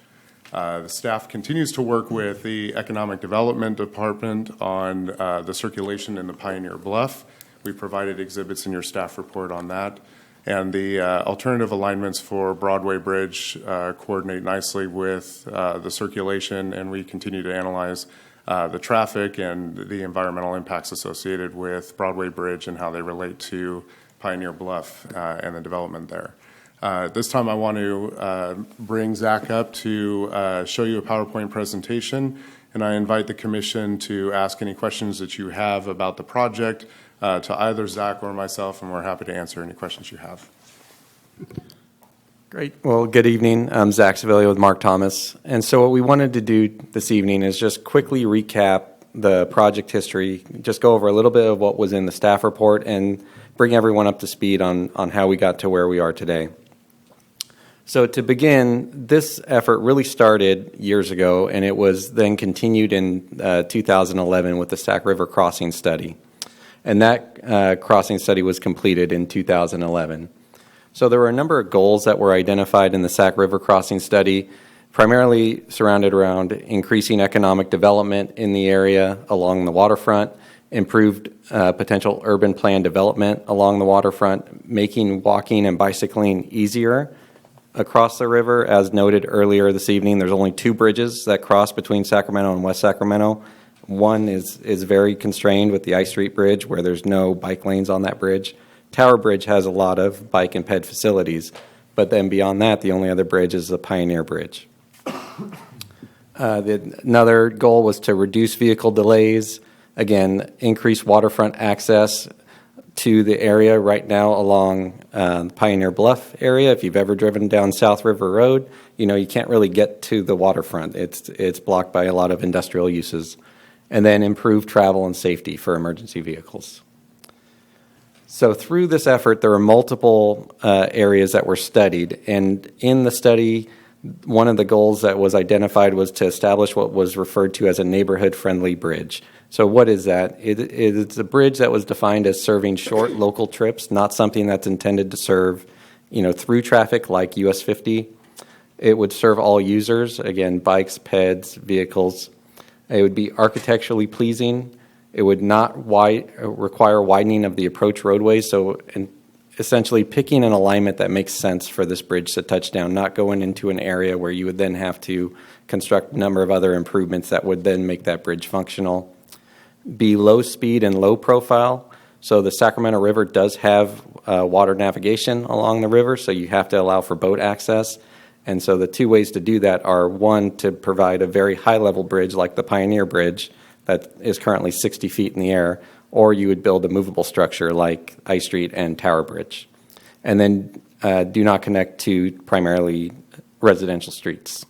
The staff continues to work with the Economic Development Department on the circulation in the Pioneer Bluff. We provided exhibits in your staff report on that. And the alternative alignments for Broadway Bridge coordinate nicely with the circulation, and we continue to analyze the traffic and the environmental impacts associated with Broadway Bridge and how they relate to Pioneer Bluff and the development there. This time I want to bring Zach up to show you a PowerPoint presentation, and I invite the commission to ask any questions that you have about the project to either Zach or myself, and we're happy to answer any questions you have. Great. Well, good evening. I'm Zach Sevilla with Mark Thomas. And so what we wanted to do this evening is just quickly recap the project history, just go over a little bit of what was in the staff report and bring everyone up to speed on how we got to where we are today. So to begin, this effort really started years ago, and it was then continued in 2011 with the Sac River Crossing Study. And that crossing study was completed in 2011. So there were a number of goals that were identified in the Sac River Crossing Study, primarily surrounded around increasing economic development in the area along the waterfront, improved potential urban plan development along the waterfront, making walking and bicycling easier across the river. As noted earlier this evening, there's only 2 bridges that cross between Sacramento and West Sacramento. One is very constrained with the I Street Bridge, where there's no bike lanes on that bridge. Tower Bridge has a lot of bike and ped facilities, but then beyond that, the only other bridge is the Pioneer Bridge. Another goal was to reduce vehicle delays, again, increase waterfront access to the area right now along the Pioneer Bluff area. If you've ever driven down South River Road, you know you can't really get to the waterfront. It's blocked by a lot of industrial uses. And then improve travel and safety for emergency vehicles. So through this effort, there were multiple areas that were studied. And in the study, one of the goals that was identified was to establish what was referred to as a neighborhood-friendly bridge. So what is that? It's a bridge that was defined as serving short local trips, not something that's intended to serve, through traffic like US 50. It would serve all users, again, bikes, peds, vehicles. It would be architecturally pleasing. It would not require widening of the approach roadways, so essentially picking an alignment that makes sense for this bridge to touch down, not going into an area where you would then have to construct a number of other improvements that would then make that bridge functional. Be low speed and low profile. So the Sacramento River does have water navigation along the river, so you have to allow for boat access. And so the 2 ways to do that are, one, to provide a very high-level bridge like the Pioneer Bridge that is currently 60 feet in the air, or you would build a movable structure like I Street and Tower Bridge. And then do not connect to primarily residential streets.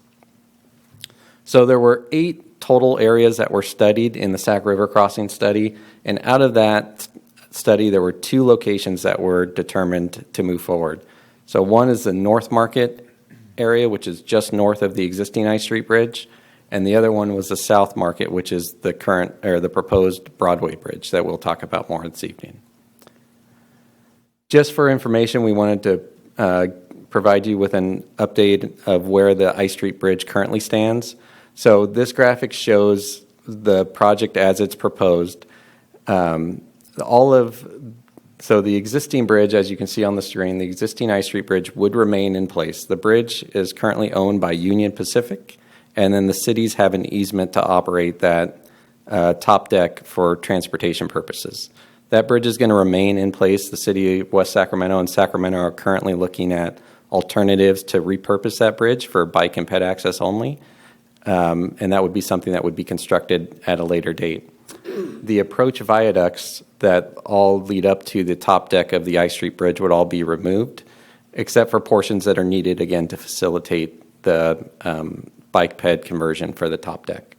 So there were 8 total areas that were studied in the Sac River Crossing Study, and out of that study, there were 2 locations that were determined to move forward. So one is the North Market area, which is just north of the existing I Street Bridge, and the other one was the South Market, which is the proposed Broadway Bridge that we'll talk about more this evening. Just for information, we wanted to provide you with an update of where the I Street Bridge currently stands. So this graphic shows the project as it's proposed. So the existing bridge, as you can see on the screen, the existing I Street Bridge would remain in place. The bridge is currently owned by Union Pacific, and then the cities have an easement to operate that top deck for transportation purposes. That bridge is going to remain in place. The city of West Sacramento and Sacramento are currently looking at alternatives to repurpose that bridge for bike and ped access only, and that would be something that would be constructed at a later date. The approach viaducts that all lead up to the top deck of the I Street Bridge would all be removed, except for portions that are needed, again, to facilitate the bike ped conversion for the top deck.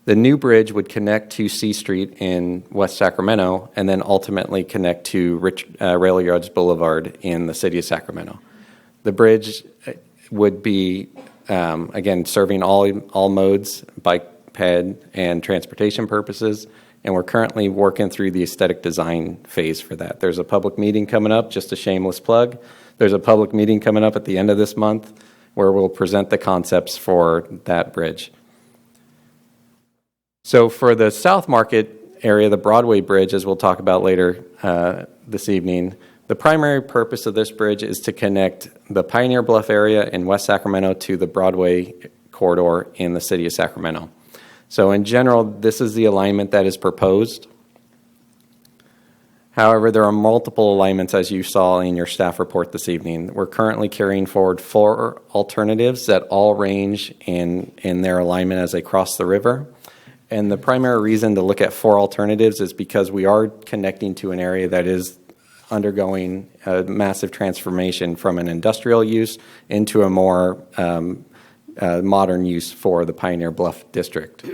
The new bridge would connect to C Street in West Sacramento and then ultimately connect to Rail Yards Boulevard in the city of Sacramento. The bridge would be, again, serving all modes, bike, ped, and transportation purposes, and we're currently working through the aesthetic design phase for that. There's a public meeting coming up, just a shameless plug. There's a public meeting coming up at the end of this month where we'll present the concepts for that bridge. So for the South Market area, the Broadway Bridge, as we'll talk about later this evening, the primary purpose of this bridge is to connect the Pioneer Bluff area in West Sacramento to the Broadway corridor in the city of Sacramento. So in general, this is the alignment that is proposed. However, there are multiple alignments, as you saw in your staff report this evening. We're currently carrying forward 4 alternatives that all range in their alignment as they cross the river. And the primary reason to look at 4 alternatives is because we are connecting to an area that is undergoing a massive transformation from an industrial use into a more modern use for the Pioneer Bluff District.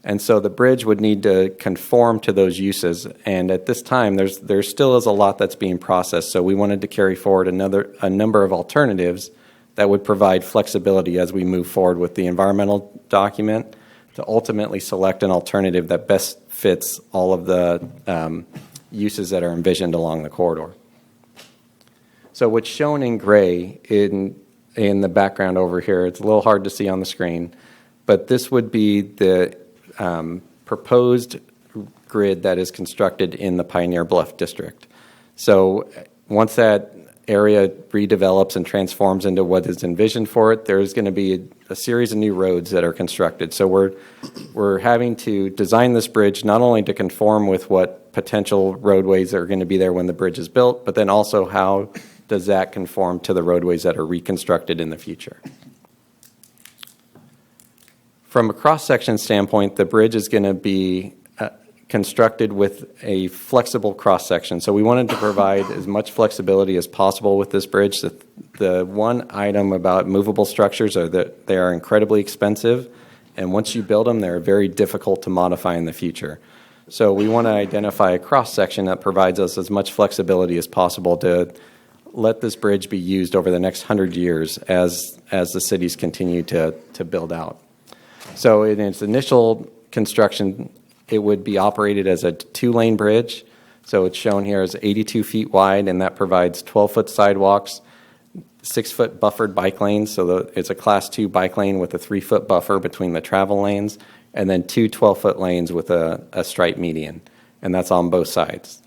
And so the bridge would need to conform to those uses. And at this time, there still is a lot that's being processed. So we wanted to carry forward a number of alternatives that would provide flexibility as we move forward with the environmental document to ultimately select an alternative that best fits all of the uses that are envisioned along the corridor. So what's shown in gray in the background over here, it's a little hard to see on the screen, but this would be the proposed grid that is constructed in the Pioneer Bluff District. So once that area redevelops and transforms into what is envisioned for it, there's going to be a series of new roads that are constructed. So we're having to design this bridge not only to conform with what potential roadways are going to be there when the bridge is built, but then also how does that conform to the roadways that are reconstructed in the future. From a cross-section standpoint, the bridge is going to be constructed with a flexible cross-section. So we wanted to provide as much flexibility as possible with this bridge. The one item about movable structures are that they are incredibly expensive, and once you build them, they're very difficult to modify in the future. So we want to identify a cross-section that provides us as much flexibility as possible to let this bridge be used over the next 100 years as the cities continue to build out. So in its initial construction, it would be operated as a 2-lane bridge. So it's shown here as 82 feet wide, and that provides 12-foot sidewalks, 6-foot buffered bike lanes. So it's a Class 2 bike lane with a 3-foot buffer between the travel lanes, and then 2 12-foot lanes with a striped median, and that's on both sides.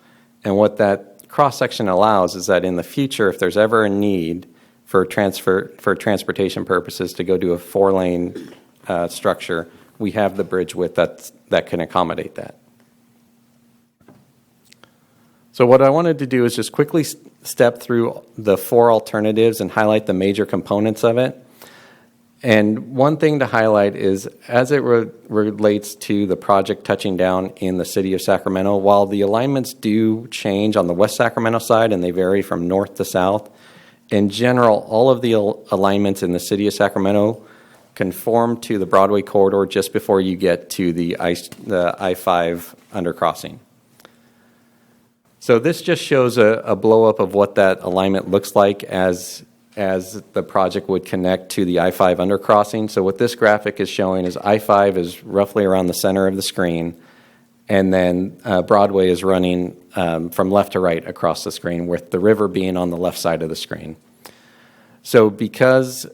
And what that cross-section allows is that in the future, if there's ever a need for transportation purposes to go to a 4-lane structure, we have the bridge width that can accommodate that. So what I wanted to do is just quickly step through the 4 alternatives and highlight the major components of it. And one thing to highlight is, as it relates to the project touching down in the city of Sacramento, while the alignments do change on the West Sacramento side and they vary from north to south, in general, all of the alignments in the city of Sacramento conform to the Broadway corridor just before you get to the I-5 undercrossing. So this just shows a blow-up of what that alignment looks like as the project would connect to the I-5 undercrossing. So what this graphic is showing is I-5 is roughly around the center of the screen, and then Broadway is running from left to right across the screen, with the river being on the left side of the screen. So because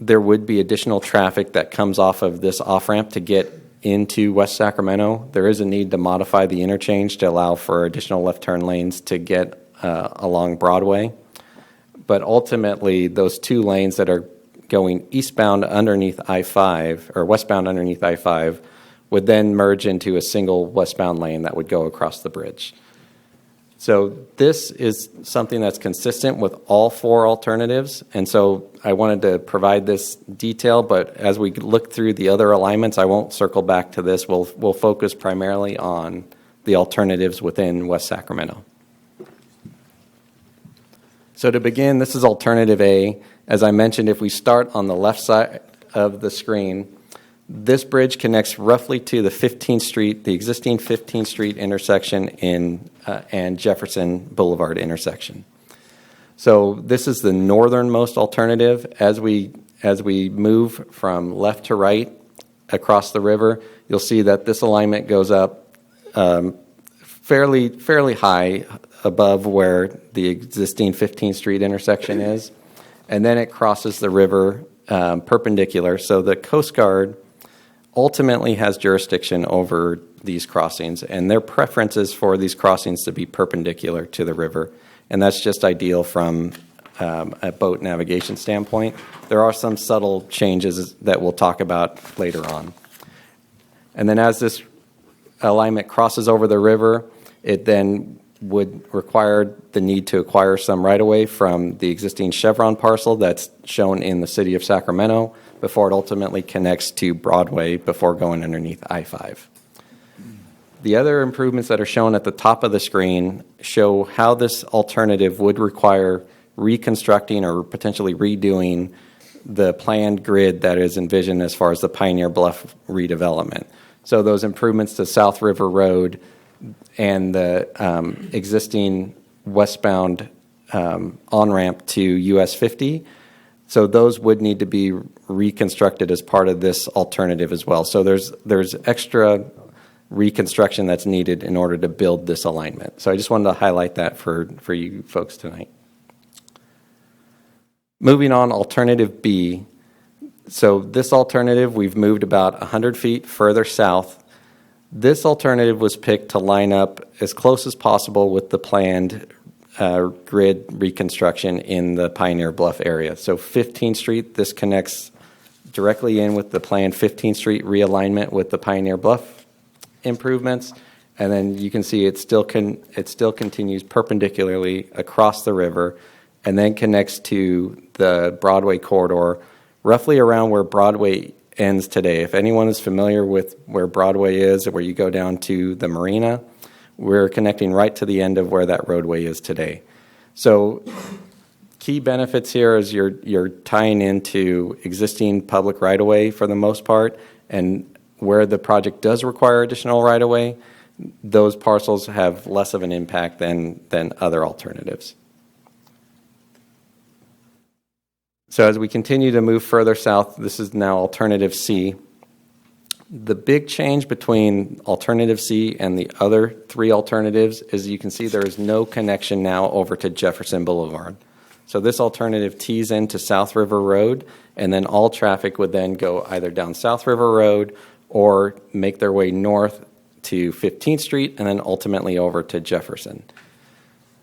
there would be additional traffic that comes off of this off-ramp to get into West Sacramento, there is a need to modify the interchange to allow for additional left turn lanes to get along Broadway. But ultimately, those 2 lanes that are going eastbound underneath I-5, or westbound underneath I-5, would then merge into a single westbound lane that would go across the bridge. So this is something that's consistent with all 4 alternatives, and so I wanted to provide this detail, but as we look through the other alignments, I won't circle back to this. We'll focus primarily on the alternatives within West Sacramento. So to begin, this is Alternative A. As I mentioned, if we start on the left side of the screen, this bridge connects roughly to the 15th Street, the existing 15th Street intersection and Jefferson Boulevard intersection. So this is the northernmost alternative. As we move from left to right across the river, you'll see that this alignment goes up fairly high above where the existing 15th Street intersection is, and then it crosses the river perpendicular. So the Coast Guard ultimately has jurisdiction over these crossings, and their preference is for these crossings to be perpendicular to the river, and that's just ideal from a boat navigation standpoint. There are some subtle changes that we'll talk about later on. And then as this alignment crosses over the river, it then would require the need to acquire some right-of-way from the existing Chevron parcel that's shown in the city of Sacramento before it ultimately connects to Broadway before going underneath I-5. The other improvements that are shown at the top of the screen show how this alternative would require reconstructing or potentially redoing the planned grid that is envisioned as far as the Pioneer Bluff redevelopment. So those improvements to South River Road and the existing westbound on-ramp to US 50, so those would need to be reconstructed as part of this alternative as well. So there's extra reconstruction that's needed in order to build this alignment. So I just wanted to highlight that for you folks tonight. Moving on, alternative B. So this alternative, we've moved about 100 feet further south. This alternative was picked to line up as close as possible with the planned grid reconstruction in the Pioneer Bluff area. So 15th Street, this connects directly in with the planned 15th Street realignment with the Pioneer Bluff improvements. And then you can see it still continues perpendicularly across the river and then connects to the Broadway corridor, roughly around where Broadway ends today. If anyone is familiar with where Broadway is, or where you go down to the marina, we're connecting right to the end of where that roadway is today. So key benefits here is you're tying into existing public right-of-way for the most part, and where the project does require additional right-of-way, those parcels have less of an impact than other alternatives. So as we continue to move further south, this is now alternative C. The big change between alternative C and the other three alternatives is you can see there is no connection now over to Jefferson Boulevard. So this alternative tees into South River Road, and then all traffic would then go either down South River Road or make their way north to 15th Street and then ultimately over to Jefferson.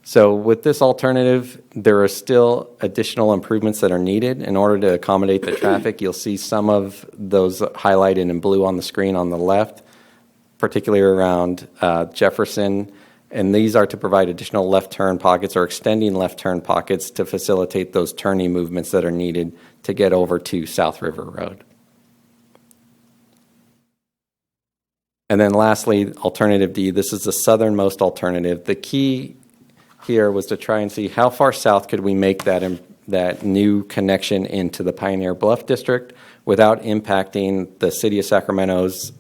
So with this alternative, there are still additional improvements that are needed in order to accommodate the traffic. You'll see some of those highlighted in blue on the screen on the left, particularly around Jefferson. And these are to provide additional left turn pockets or extending left turn pockets to facilitate those turning movements that are needed to get over to South River Road. And then lastly, alternative D, this is the southernmost alternative. The key here was to try and see how far south could we make that new connection into the Pioneer Bluff district without impacting the city of Sacramento's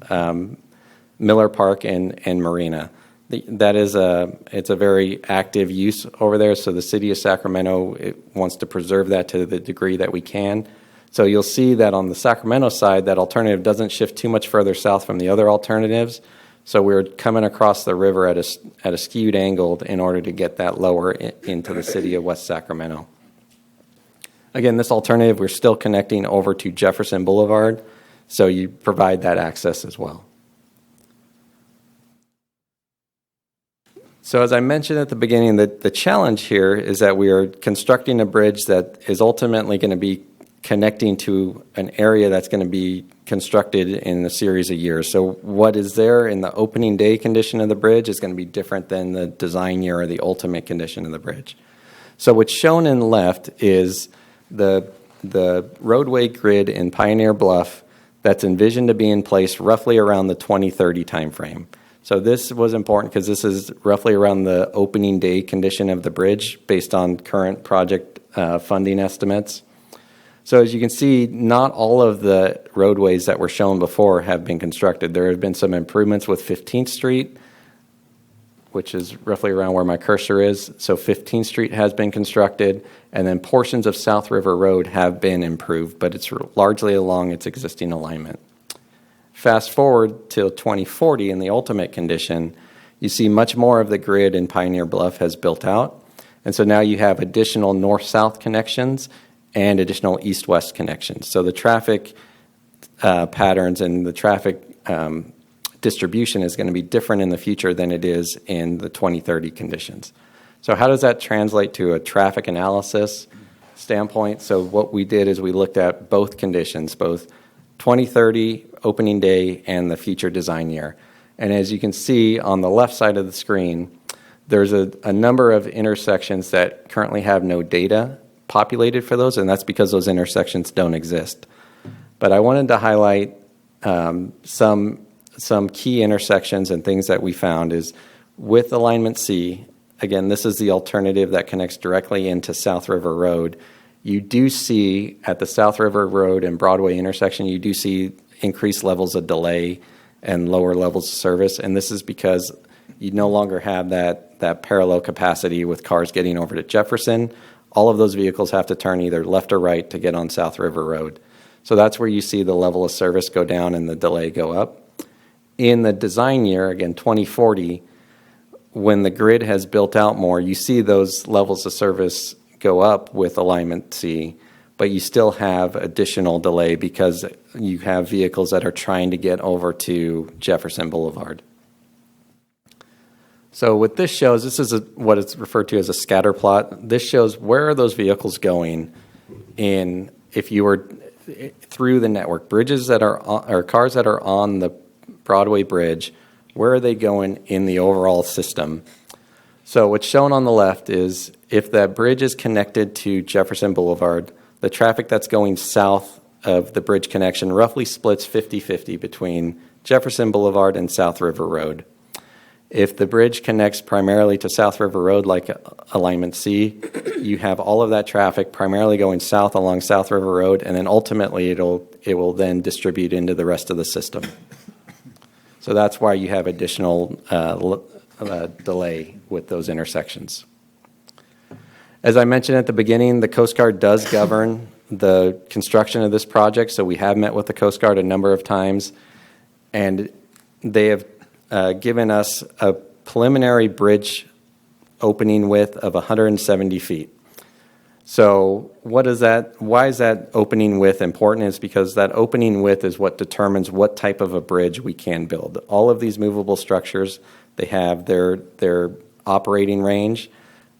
Miller Park and Marina. It's a very active use over there, so the city of Sacramento wants to preserve that to the degree that we can. So you'll see that on the Sacramento side, that alternative doesn't shift too much further south from the other alternatives. So we're coming across the river at a skewed angle in order to get that lower into the city of West Sacramento. Again, this alternative, we're still connecting over to Jefferson Boulevard, so you provide that access as well. So as I mentioned at the beginning, the challenge here is that we are constructing a bridge that is ultimately going to be connecting to an area that's going to be constructed in a series of years. So what is there in the opening day condition of the bridge is going to be different than the design year or the ultimate condition of the bridge. So what's shown in left is the roadway grid in Pioneer Bluff that's envisioned to be in place roughly around the 2030 timeframe. So this was important because this is roughly around the opening day condition of the bridge based on current project funding estimates. So as you can see, not all of the roadways that were shown before have been constructed. There have been some improvements with 15th Street, which is roughly around where my cursor is. So 15th Street has been constructed, and then portions of South River Road have been improved, but it's largely along its existing alignment. Fast forward till 2040 in the ultimate condition, you see much more of the grid in Pioneer Bluff has built out. And so now you have additional north-south connections and additional east-west connections. So the traffic patterns and the traffic distribution is going to be different in the future than it is in the 2030 conditions. So how does that translate to a traffic analysis standpoint? So what we did is we looked at both conditions, both 2030 opening day and the future design year. And as you can see on the left side of the screen, There's a number of intersections that currently have no data populated for those, and that's because those intersections don't exist. But I wanted to highlight some key intersections and things that we found is with Alignment C. Again, this is the alternative that connects directly into South River Road. You do see at the South River Road and Broadway intersection, you do see increased levels of delay and lower levels of service, and this is because you no longer have that parallel capacity with cars getting over to Jefferson. All of those vehicles have to turn either left or right to get on South River Road. So that's where you see the level of service go down and the delay go up. In the design year, again, 2040, when the grid has built out more, you see those levels of service go up with Alignment C, but you still have additional delay because you have vehicles that are trying to get over to Jefferson Boulevard. So what this shows, this is what it's referred to as a scatter plot. This shows where are those vehicles going if you were through the network. Bridges that are or cars that are on the Broadway Bridge, where are they going in the overall system? So what's shown on the left is if that bridge is connected to Jefferson Boulevard, the traffic that's going south of the bridge connection roughly splits 50-50 between Jefferson Boulevard and South River Road. If the bridge connects primarily to South River Road, like Alignment C, you have all of that traffic primarily going south along South River Road, and then ultimately it will then distribute into the rest of the system. So that's why you have additional delay with those intersections. As I mentioned at the beginning, the Coast Guard does govern the construction of this project, so we have met with the Coast Guard a number of times, and they have given us a preliminary bridge opening width of 170 feet. So why is that opening width important? Is because that opening width is what determines what type of a bridge we can build. All of these movable structures, they have their operating range.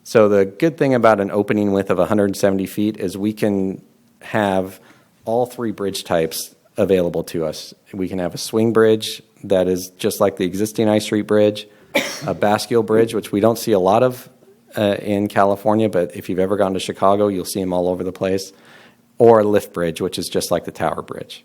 So the good thing about an opening width of 170 feet is we can have all three bridge types available to us. We can have a swing bridge that is just like the existing I Street Bridge, a bascule bridge, which we don't see a lot of in California, but if you've ever gone to Chicago, you'll see them all over the place, or a lift bridge, which is just like the Tower Bridge.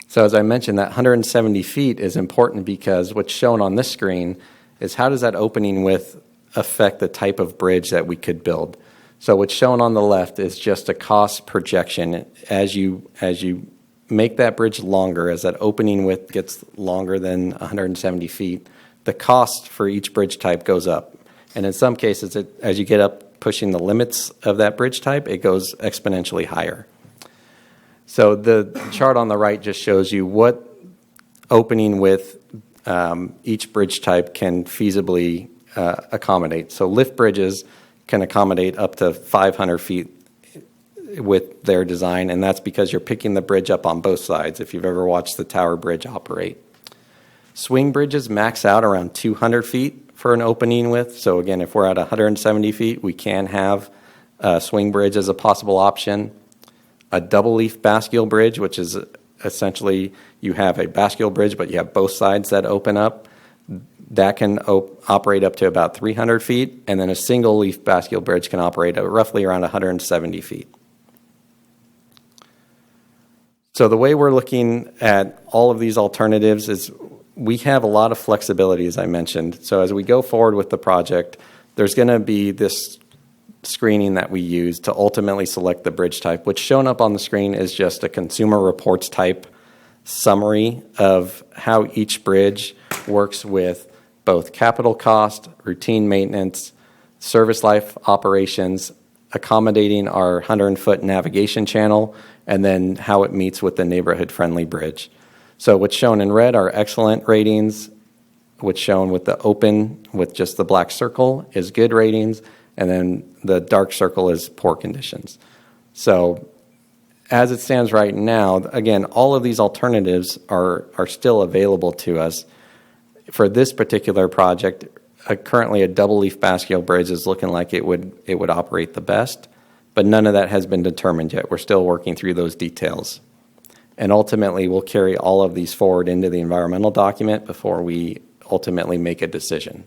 So as I mentioned, that 170 feet is important because what's shown on this screen is how does that opening width affect the type of bridge that we could build. So what's shown on the left is just a cost projection. As you make that bridge longer, as that opening width gets longer than 170 feet, the cost for each bridge type goes up. And in some cases, as you get up pushing the limits of that bridge type, it goes exponentially higher. So the chart on the right just shows you what opening width each bridge type can feasibly accommodate. So lift bridges can accommodate up to 500 feet with their design, and that's because you're picking the bridge up on both sides, if you've ever watched the Tower Bridge operate. Swing bridges max out around 200 feet for an opening width. So again, if we're at 170 feet, we can have a swing bridge as a possible option. A double leaf bascule bridge, which is essentially you have a bascule bridge, but you have both sides that open up. That can operate up to about 300 feet. And then a single leaf bascule bridge can operate at roughly around 170 feet. So the way we're looking at all of these alternatives is we have a lot of flexibility, as I mentioned. So as we go forward with the project, there's going to be this screening that we use to ultimately select the bridge type. What's shown up on the screen is just a consumer reports type summary of how each bridge works with both capital cost, routine maintenance, service life operations, accommodating our 100-foot navigation channel, and then how it meets with the neighborhood-friendly bridge. So what's shown in red are excellent ratings. What's shown with the open, with just the black circle, is good ratings, and then the dark circle is poor conditions. So as it stands right now, again, all of these alternatives are still available to us. For this particular project, currently a double leaf bascule bridge is looking like it would operate the best, but none of that has been determined yet. We're still working through those details. And ultimately, we'll carry all of these forward into the environmental document before we ultimately make a decision.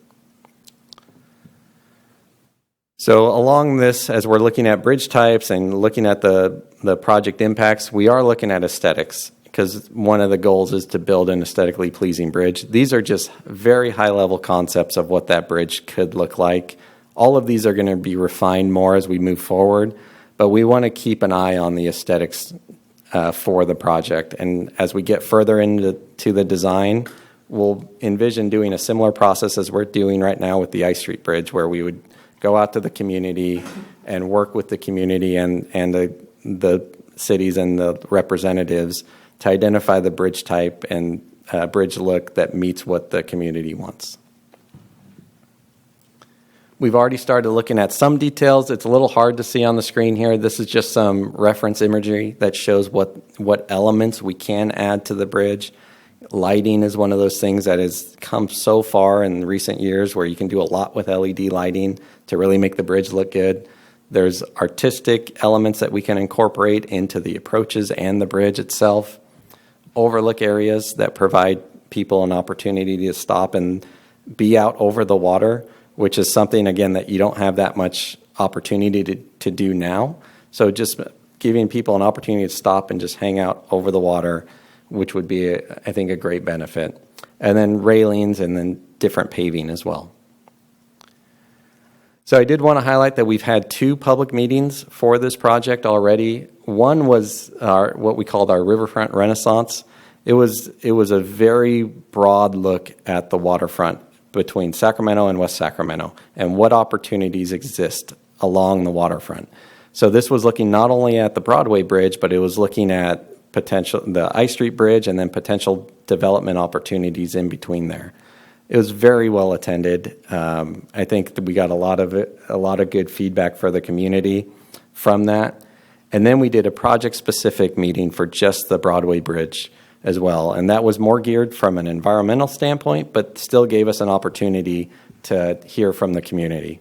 So along this, as we're looking at bridge types and looking at the project impacts, we are looking at aesthetics, because one of the goals is to build an aesthetically pleasing bridge. These are just very high-level concepts of what that bridge could look like. All of these are going to be refined more as we move forward, but we want to keep an eye on the aesthetics for the project. And as we get further into the design, we'll envision doing a similar process as we're doing right now with the I Street Bridge, where we would go out to the community and work with the community and the cities and the representatives to identify the bridge type and bridge look that meets what the community wants. We've already started looking at some details. It's a little hard to see on the screen here. This is just some reference imagery that shows what elements we can add to the bridge. Lighting is one of those things that has come so far in recent years, where you can do a lot with LED lighting to really make the bridge look good. There's artistic elements that we can incorporate into the approaches and the bridge itself. Overlook areas that provide people an opportunity to stop and be out over the water, which is something, again, that you don't have that much opportunity to do now. So just giving people an opportunity to stop and just hang out over the water, which would be, I think, a great benefit. And then railings and then different paving as well. So I did want to highlight that we've had 2 public meetings for this project already. One was what we called our Riverfront Renaissance. It was a very broad look at the waterfront between Sacramento and West Sacramento and what opportunities exist along the waterfront. So this was looking not only at the Broadway Bridge, but it was looking at the I Street Bridge and then potential development opportunities in between there. It was very well attended. I think that we got a lot of good feedback for the community from that. And then we did a project-specific meeting for just the Broadway Bridge as well. And that was more geared from an environmental standpoint, but still gave us an opportunity to hear from the community.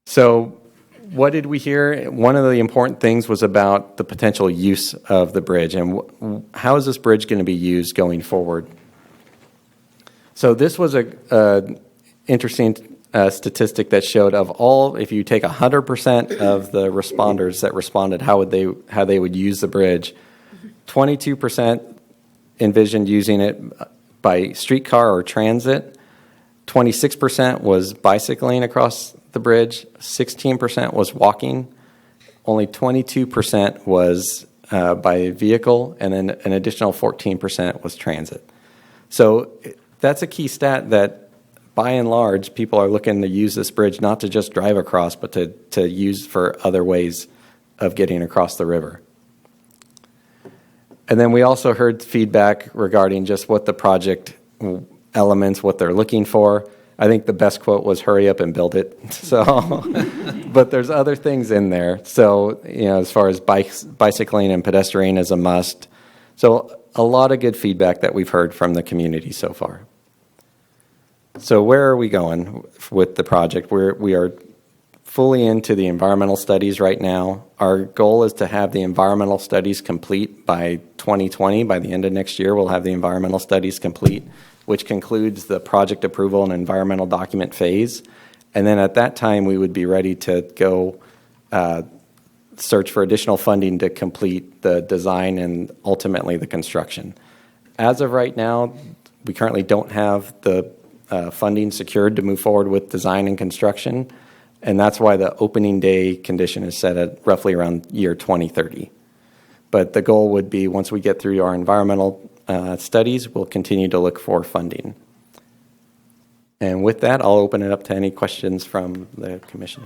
So what did we hear? One of the important things was about the potential use of the bridge and how is this bridge going to be used going forward. So this was a interesting statistic that showed if you take 100% of the responders that responded, how they would use the bridge, 22% envisioned using it by streetcar or transit, 26% was bicycling across the bridge, 16% was walking, only 22% was by vehicle, and then an additional 14% was transit. So that's a key stat that, by and large, people are looking to use this bridge not to just drive across, but to use for other ways of getting across the river. And then we also heard feedback regarding just what the project elements, what they're looking for. I think the best quote was "hurry up and build it." So, but there's other things in there. So, as far as bicycling and pedestrian is a must. So a lot of good feedback that we've heard from the community so far. So where are we going with the project? We are fully into the environmental studies right now. Our goal is to have the environmental studies complete by 2020. By the end of next year, we'll have the environmental studies complete, which concludes the project approval and environmental document phase. And then at that time, we would be ready to go search for additional funding to complete the design and ultimately the construction. As of right now, we currently don't have the funding secured to move forward with design and construction, and that's why the opening day condition is set at roughly around year 2030. But the goal would be, once we get through our environmental studies, we'll continue to look for funding. And with that, I'll open it up to any questions from the commission.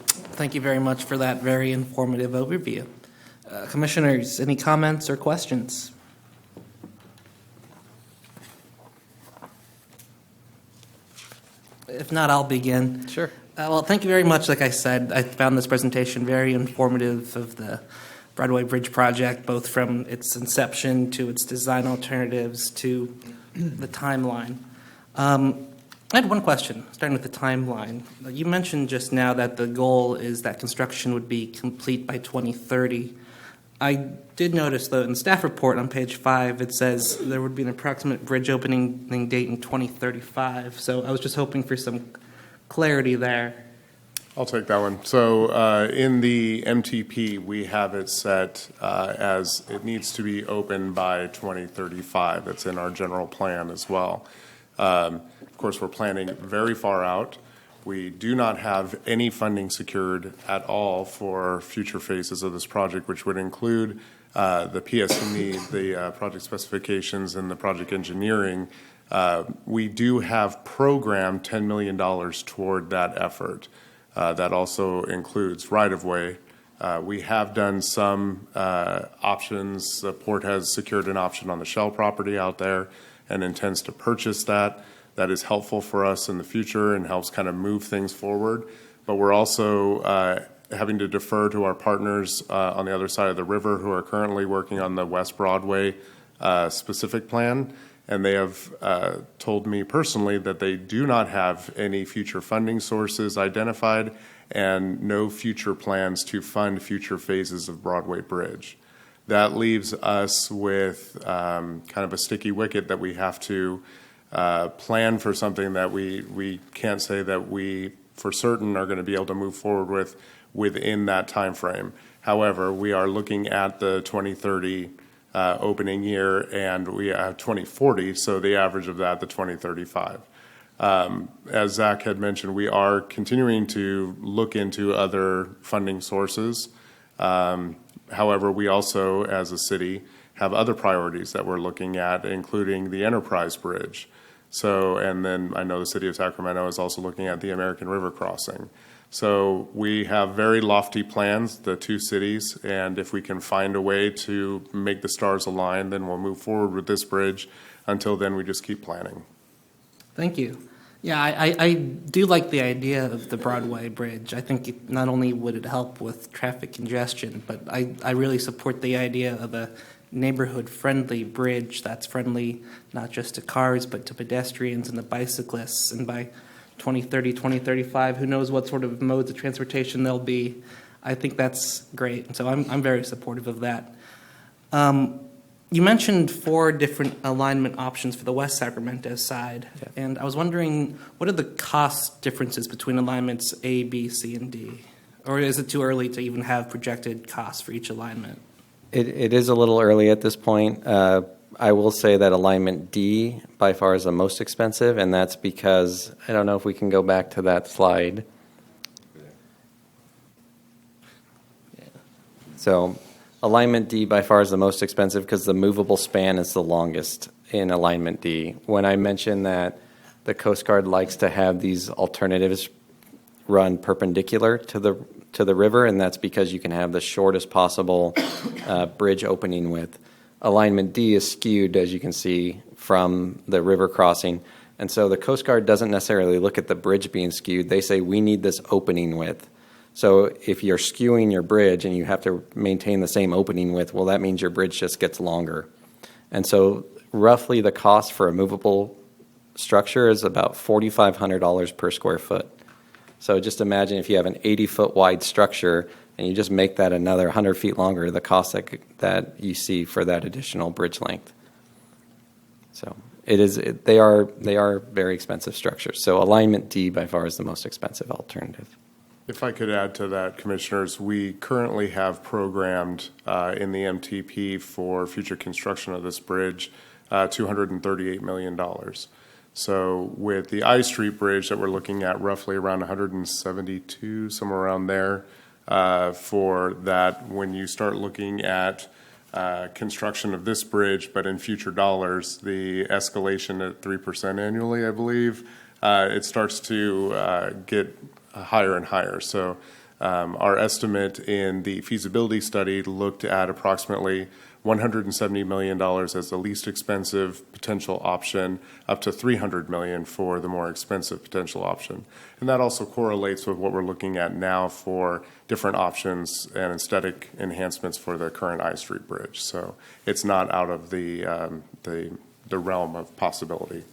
Thank you very much for that very informative overview. Commissioners, any comments or questions? If not, I'll begin. Sure. Well, thank you very much. Like I said, I found this presentation very informative of the Broadway Bridge project, both from its inception to its design alternatives to the timeline. I had one question, starting with the timeline. You mentioned just now that the goal is that construction would be complete by 2030. I did notice, though, in the staff report on page 5, it says there would be an approximate bridge opening date in 2035. So I was just hoping for some clarity there. I'll take that one. So in the MTP, we have it set as it needs to be open by 2035. It's in our general plan as well. Of course, we're planning very far out. We do not have any funding secured at all for future phases of this project, which would include the PS&E, the project specifications, and the project engineering. We do have programmed $10 million toward that effort. That also includes right-of-way. We have done some options. The port has secured an option on the Shell property out there and intends to purchase that. That is helpful for us in the future and helps kind of move things forward. But we're also having to defer to our partners on the other side of the river who are currently working on the West Broadway specific plan. And they have told me personally that they do not have any future funding sources identified and no future plans to fund future phases of Broadway Bridge. That leaves us with kind of a sticky wicket that we have to plan for something that we can't say that we for certain are going to be able to move forward with within that time frame. However, we are looking at the 2030 opening year, and we have 2040, so the average of that, the 2035. As Zach had mentioned, we are continuing to look into other funding sources. However, we also, as a city, have other priorities that we're looking at, including the Enterprise Bridge. So, and then I know the city of Sacramento is also looking at the American River crossing. So we have very lofty plans, the two cities, and if we can find a way to make the stars align, then we'll move forward with this bridge. Until then, we just keep planning. Thank you. Yeah, I do like the idea of the Broadway Bridge. I think not only would it help with traffic congestion, but I really support the idea of a neighborhood-friendly bridge that's friendly not just to cars, but to pedestrians and the bicyclists. And by 2030, 2035, who knows what sort of modes of transportation there'll be. I think that's great. So I'm very supportive of that. You mentioned 4 different alignment options for the West Sacramento side. Yeah. And I was wondering, what are the cost differences between alignments A, B, C, and D? Or is it too early to even have projected costs for each alignment? It is a little early at this point. I will say that alignment D by far is the most expensive, and that's because, I don't know if we can go back to that slide. Yeah. So alignment D by far is the most expensive because the movable span is the longest in alignment D. When I mentioned that the Coast Guard likes to have these alternatives run perpendicular to the river, and that's because you can have the shortest possible bridge opening width. Alignment D is skewed, as you can see, from the river crossing. And so the Coast Guard doesn't necessarily look at the bridge being skewed. They say, we need this opening width. So if you're skewing your bridge and you have to maintain the same opening width, well, that means your bridge just gets longer. And so roughly the cost for a movable structure is about $4,500 per square foot. So just imagine if you have an 80-foot wide structure and you just make that another 100 feet longer, the cost that you see for that additional bridge length. So they are very expensive structures. So alignment D by far is the most expensive alternative. If I could add to that, Commissioners, we currently have programmed in the MTP for future construction of this bridge $238 million. So with the I Street Bridge that we're looking at roughly around 172, somewhere around there, for that, when you start looking at construction of this bridge, but in future dollars, the escalation at 3% annually, I believe, it starts to get higher and higher. So our estimate in the feasibility study looked at approximately $170 million as the least expensive potential option, up to $300 million for the more expensive potential option. And that also correlates with what we're looking at now for different options and aesthetic enhancements for the current I Street Bridge. So it's not out of the realm of possibility.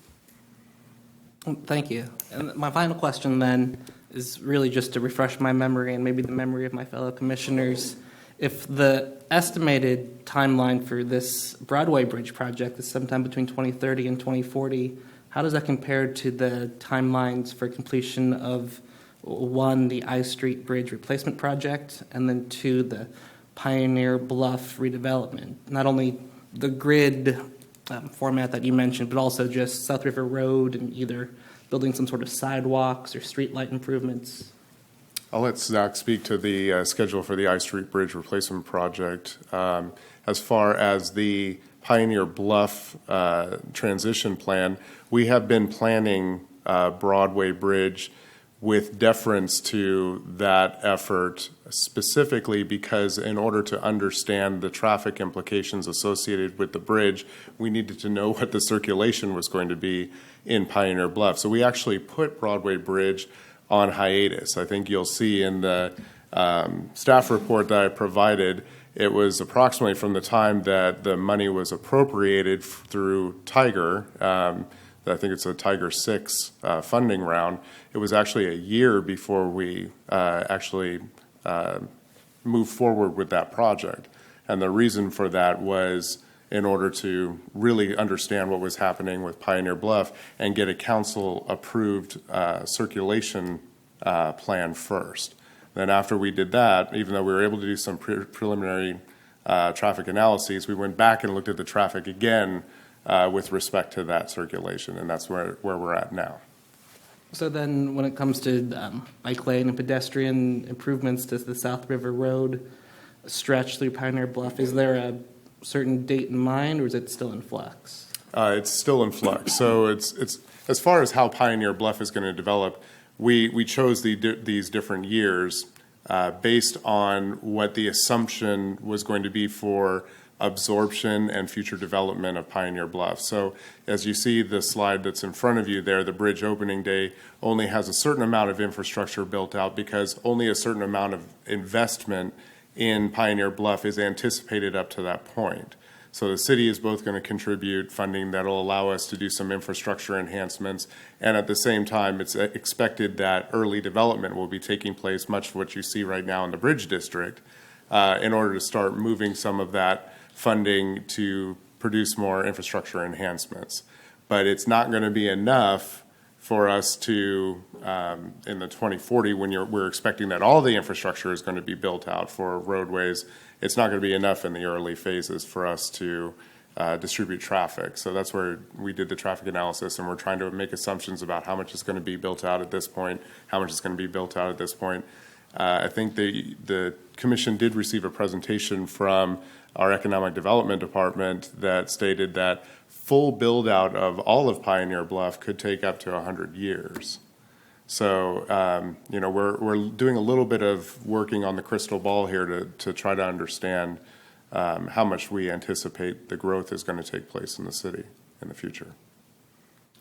Thank you. And my final question then is really just to refresh my memory and maybe the memory of my fellow commissioners. If the estimated timeline for this Broadway Bridge project is sometime between 2030 and 2040, how does that compare to the timelines for completion of, one, the I Street Bridge replacement project, and then two, the Pioneer Bluff redevelopment? Not only the grid format that you mentioned, but also just South River Road and either building some sort of sidewalks or streetlight improvements. I'll let Zach speak to the schedule for the I Street Bridge replacement project. As far as the Pioneer Bluff transition plan, we have been planning Broadway Bridge with deference to that effort, specifically because in order to understand the traffic implications associated with the bridge, we needed to know what the circulation was going to be in Pioneer Bluff. So we actually put Broadway Bridge on hiatus. I think you'll see in the staff report that I provided, it was approximately from the time that the money was appropriated through Tiger, I think it's a Tiger 6 funding round. It was actually a year before we actually moved forward with that project. And the reason for that was in order to really understand what was happening with Pioneer Bluff and get a council-approved circulation plan first. Then after we did that, even though we were able to do some preliminary traffic analyses, we went back and looked at the traffic again with respect to that circulation, and that's where we're at now. So then when it comes to bike lane and pedestrian improvements to the South River Road stretch through Pioneer Bluff, is there a certain date in mind, or is it still in flux? It's still in flux. So it's as far as how Pioneer Bluff is going to develop, we chose these different years based on what the assumption was going to be for absorption and future development of Pioneer Bluff. So as you see the slide that's in front of you there, the bridge opening day only has a certain amount of infrastructure built out because only a certain amount of investment in Pioneer Bluff is anticipated up to that point. So the city is both going to contribute funding that will allow us to do some infrastructure enhancements, and at the same time it's expected that early development will be taking place, much of what you see right now in the Bridge District, in order to start moving some of that funding to produce more infrastructure enhancements. But it's not going to be enough for us to, in the 2040, when we're expecting that all the infrastructure is going to be built out for roadways, it's not going to be enough in the early phases for us to distribute traffic. So that's where we did the traffic analysis, and we're trying to make assumptions about how much is going to be built out at this point, how much is going to be built out at this point. I think the commission did receive a presentation from our economic development department that stated that full build out of all of Pioneer Bluff could take up to 100 years. So, we're doing a little bit of working on the crystal ball here to try to understand how much we anticipate the growth is going to take place in the city in the future.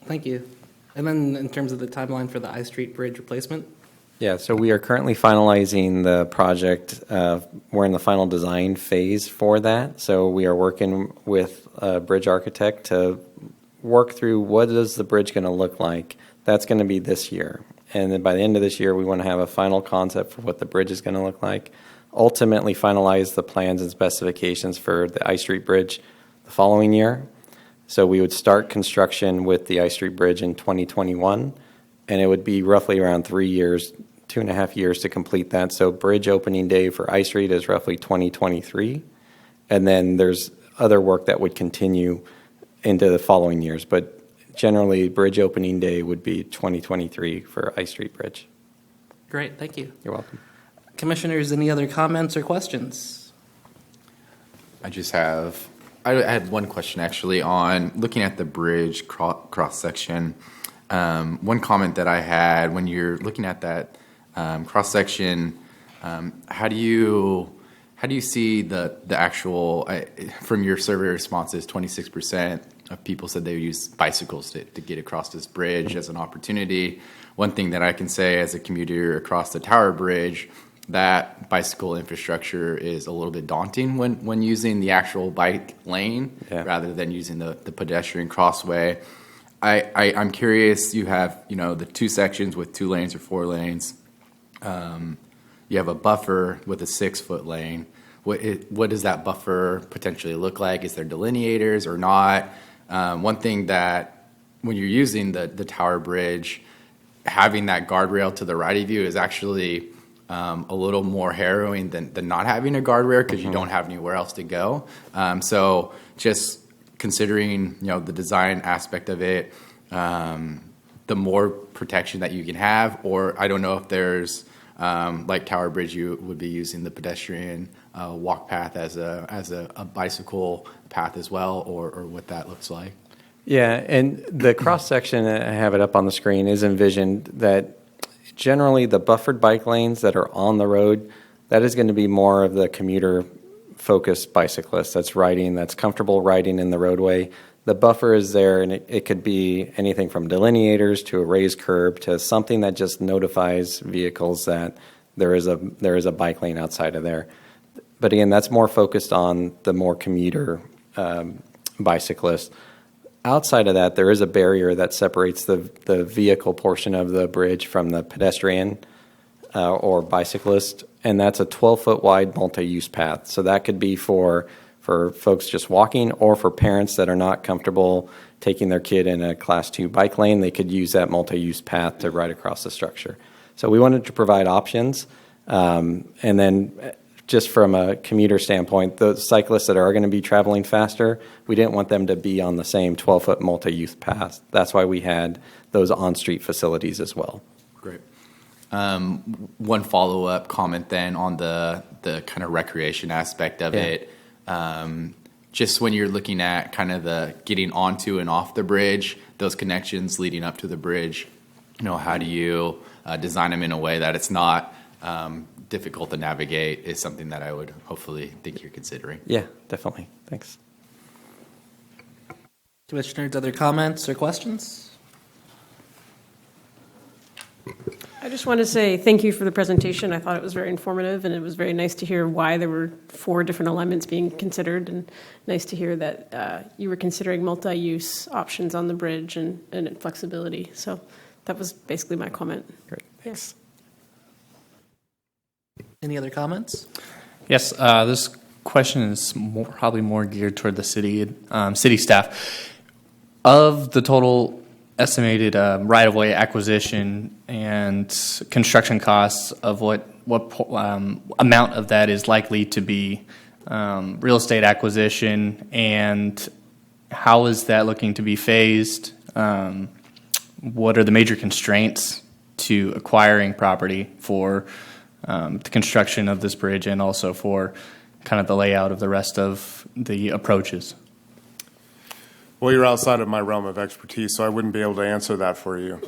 Thank you. And then in terms of the timeline for the I Street Bridge replacement? Yeah, so we are currently finalizing the project. We're in the final design phase for that. So we are working with a bridge architect to work through what is the bridge going to look like. That's going to be this year. And then by the end of this year, we want to have a final concept for what the bridge is going to look like. Ultimately finalize the plans and specifications for the I Street Bridge the following year. So we would start construction with the I Street Bridge in 2021. And it would be roughly around 3 years, 2.5 years to complete that. So bridge opening day for I Street is roughly 2023. And then there's other work that would continue into the following years. But generally, bridge opening day would be 2023 for I Street Bridge. Great, thank you. You're welcome. Commissioners, any other comments or questions? I had one question actually on looking at the bridge cross section. One comment that I had when you're looking at that cross section, how do you see the actual from your survey responses? 26% of people said they would use bicycles to get across this bridge as an opportunity. One thing that I can say as a commuter across the Tower Bridge, that bicycle infrastructure is a little bit daunting when using the actual bike lane rather than using the pedestrian crossway. I'm curious, you have, the two sections with 2 lanes or 4 lanes. You have a buffer with a 6-foot lane. what does that buffer potentially look like? Is there delineators or not? One thing that when you're using the Tower Bridge, having that guardrail to the right of you is actually a little more harrowing than not having a guardrail because you don't have anywhere else to go. So just considering the design aspect of it, the more protection that you can have, or I don't know if there's like Tower Bridge, you would be using the pedestrian walk path as a bicycle path as well, or what that looks like. Yeah, and the cross-section, I have it up on the screen, is envisioned that generally the buffered bike lanes that are on the road, that is going to be more of the commuter-focused bicyclist that's comfortable riding in the roadway. The buffer is there, and it could be anything from delineators to a raised curb to something that just notifies vehicles that there is a bike lane outside of there. But again, that's more focused on the more commuter bicyclist. Outside of that, there is a barrier that separates the vehicle portion of the bridge from the pedestrian or bicyclist, and that's a 12-foot wide multi-use path. So that could be for folks just walking, or for parents that are not comfortable taking their kid in a Class 2 bike lane, they could use that multi-use path to ride across the structure. So we wanted to provide options, and then just from a commuter standpoint, the cyclists that are going to be traveling faster, we didn't want them to be on the same 12-foot multi-use path. That's why we had those on-street facilities as well. Great. One follow-up comment then on the kind of recreation aspect of it. Just when you're looking at kind of the getting onto and off the bridge, those connections leading up to the bridge, how do you design them in a way that it's not difficult to navigate is something that I would hopefully think you're considering. Yeah, definitely. Thanks. Commissioners, other comments or questions? I just want to say thank you for the presentation. I thought it was very informative, and it was very nice to hear why there were 4 different alignments being considered, and nice to hear that you were considering multi-use options on the bridge and flexibility. So that was basically my comment. Great. Thanks. Any other comments? Yes, this question is probably more geared toward the city staff. Of the total estimated right-of-way acquisition and construction costs, of what amount of that is likely to be real estate acquisition, and how is that looking to be phased? What are the major constraints to acquiring property for the construction of this bridge, and also for kind of the layout of the rest of the approaches? Well, you're outside of my realm of expertise, so I wouldn't be able to answer that for you.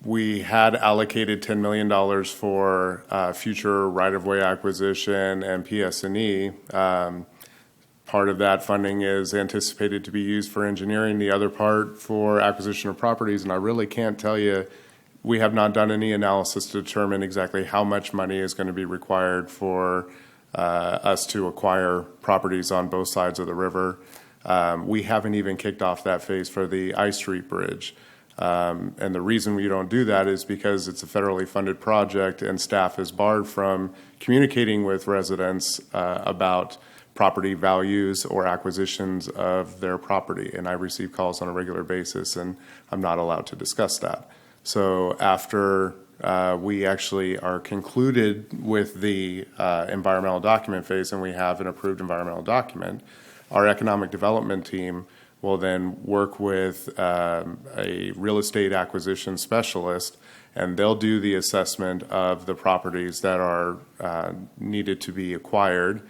We had allocated $10 million for future right-of-way acquisition and PS&E. Part of that funding is anticipated to be used for engineering, the other part for acquisition of properties, and I really can't tell you. We have not done any analysis to determine exactly how much money is going to be required for us to acquire properties on both sides of the river. We haven't even kicked off that phase for the I Street Bridge. And the reason we don't do that is because it's a federally funded project, and staff is barred from communicating with residents about property values or acquisitions of their property. And I receive calls on a regular basis, and I'm not allowed to discuss that. So after we actually are concluded with the environmental document phase, and we have an approved environmental document, our economic development team will then work with a real estate acquisition specialist, and they'll do the assessment of the properties that are needed to be acquired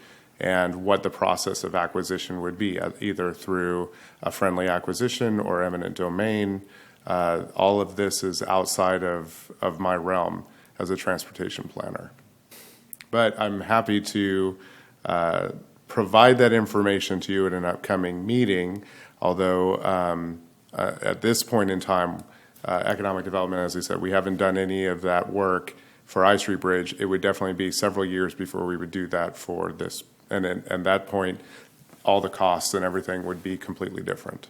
and what the process of acquisition would be, either through a friendly acquisition or eminent domain. All of this is outside of my realm as a transportation planner. But I'm happy to provide that information to you at an upcoming meeting, although at this point in time, economic development, as I said, we haven't done any of that work for I Street Bridge. It would definitely be several years before we would do that for this. And at that point, all the costs and everything would be completely different.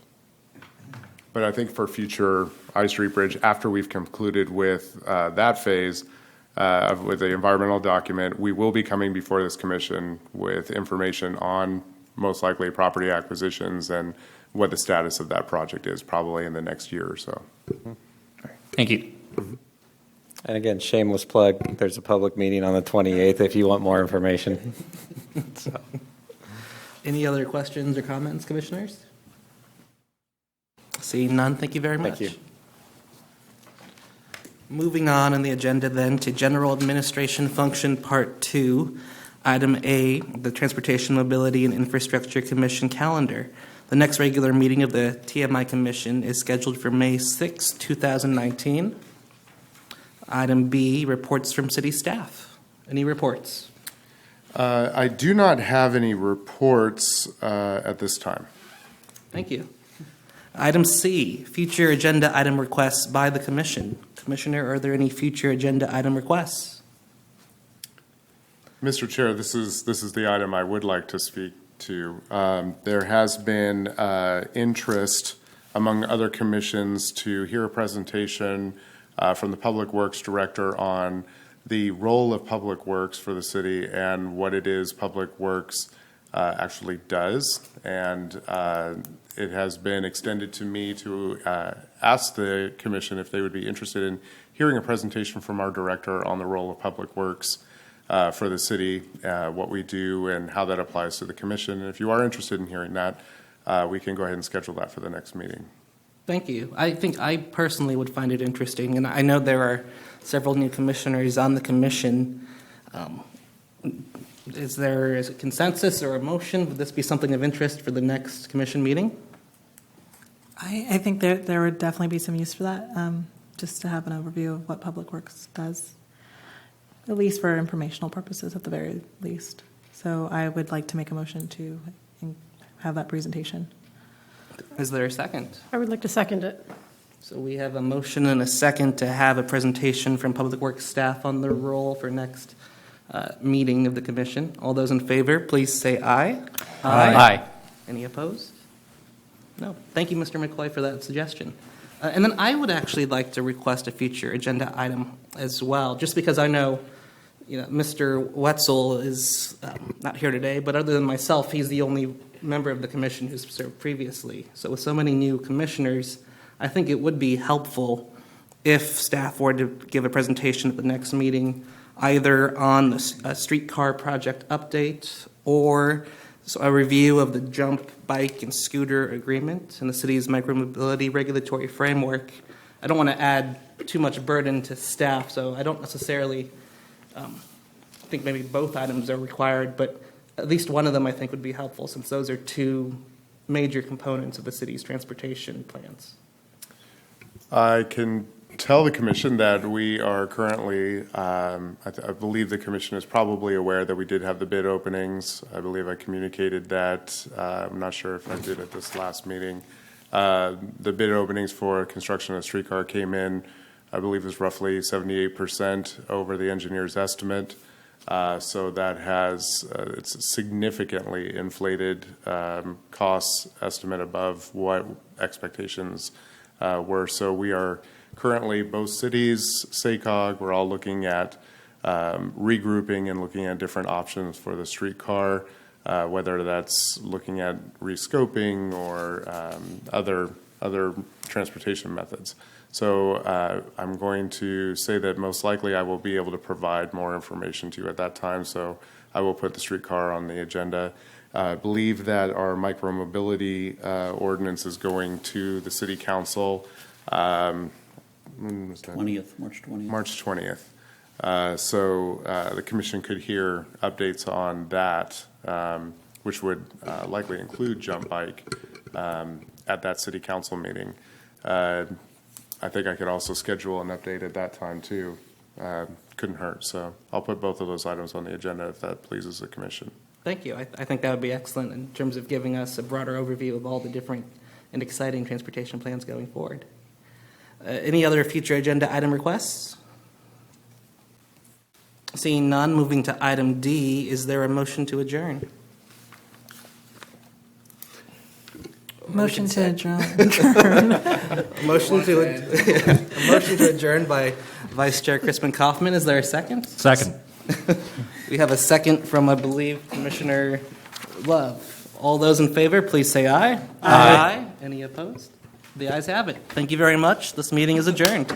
But I think for future I Street Bridge, after we've concluded with that phase, with the environmental document. We will be coming before this commission with information on most likely property acquisitions and what the status of that project is, probably in the next year or so. Thank you. And again, shameless plug, there's a public meeting on the 28th if you want more information. So. Any other questions or comments, commissioners? Seeing none, thank you very much. Thank you. Moving on the agenda then to General Administration Function Part 2, Item A, the Transportation, Mobility, and Infrastructure Commission calendar. The next regular meeting of the TMI Commission is scheduled for May 6, 2019. Item B, reports from city staff. Any reports? I do not have any reports at this time. Thank you. Item C, future agenda item requests by the commission. Commissioner, are there any future agenda item requests? Mr. Chair, this is the item I would like to speak to. There has been interest among other commissions to hear a presentation from the Public Works Director on the role of Public Works for the city and what it is Public Works actually does. And it has been extended to me to ask the commission if they would be interested in hearing a presentation from our director on the role of Public Works for the city, what we do and how that applies to the commission. And if you are interested in hearing that, we can go ahead and schedule that for the next meeting. Thank you. I think I personally would find it interesting, and I know there are several new commissioners on the commission. Is there a consensus or a motion? Would this be something of interest for the next commission meeting? I think there would definitely be some use for that, just to have an overview of what Public Works does, at least for informational purposes at the very least. So I would like to make a motion to have that presentation. Is there a second? I would like to second it. So we have a motion and a second to have a presentation from Public Works staff on their role for next meeting of the commission. All those in favor, please say aye. Aye. Any opposed? No. Thank you, Mr. McCoy, for that suggestion. And then I would actually like to request a future agenda item as well, just because I know, Mr. Wetzel is not here today, but other than myself, he's the only member of the commission who's served previously. So with so many new commissioners, I think it would be helpful if staff were to give a presentation at the next meeting, either on a streetcar project update or a review of the jump, bike, and scooter agreement and the city's micromobility regulatory framework. I don't want to add too much burden to staff, so I don't necessarily think maybe both items are required, but at least one of them I think would be helpful, since those are two major components of the city's transportation plans. I can tell the commission that we are currently, I believe the commission is probably aware that we did have the bid openings. I believe I communicated that. I'm not sure if I did at this last meeting. The bid openings for construction of a streetcar came in, I believe it was roughly 78% over the engineer's estimate. So that has, it's significantly inflated cost estimate above what expectations were. So we are currently, both cities, SACOG, we're all looking at regrouping and looking at different options for the streetcar, whether that's looking at rescoping or other transportation methods. So I'm going to say that most likely I will be able to provide more information to you at that time. So I will put the streetcar on the agenda. I believe that our micromobility ordinance is going to the city council. When was that? March 20th. March 20th. So the commission could hear updates on that, which would likely include jump bike at that city council meeting. I think I could also schedule an update at that time too. Couldn't hurt. So I'll put both of those items on the agenda if that pleases the commission. Thank you. I think that would be excellent in terms of giving us a broader overview of all the different and exciting transportation plans going forward. Any other future agenda item requests? Seeing none, moving to item D, is there a motion to adjourn? Motion to adjourn. Motion to A motion to adjourn by Vice Chair Crispin Kaufman. Is there a second? Second. We have a second from, I believe, Commissioner Love. All those in favor, please say aye. Aye. Any opposed? The ayes have it. Thank you very much. This meeting is adjourned.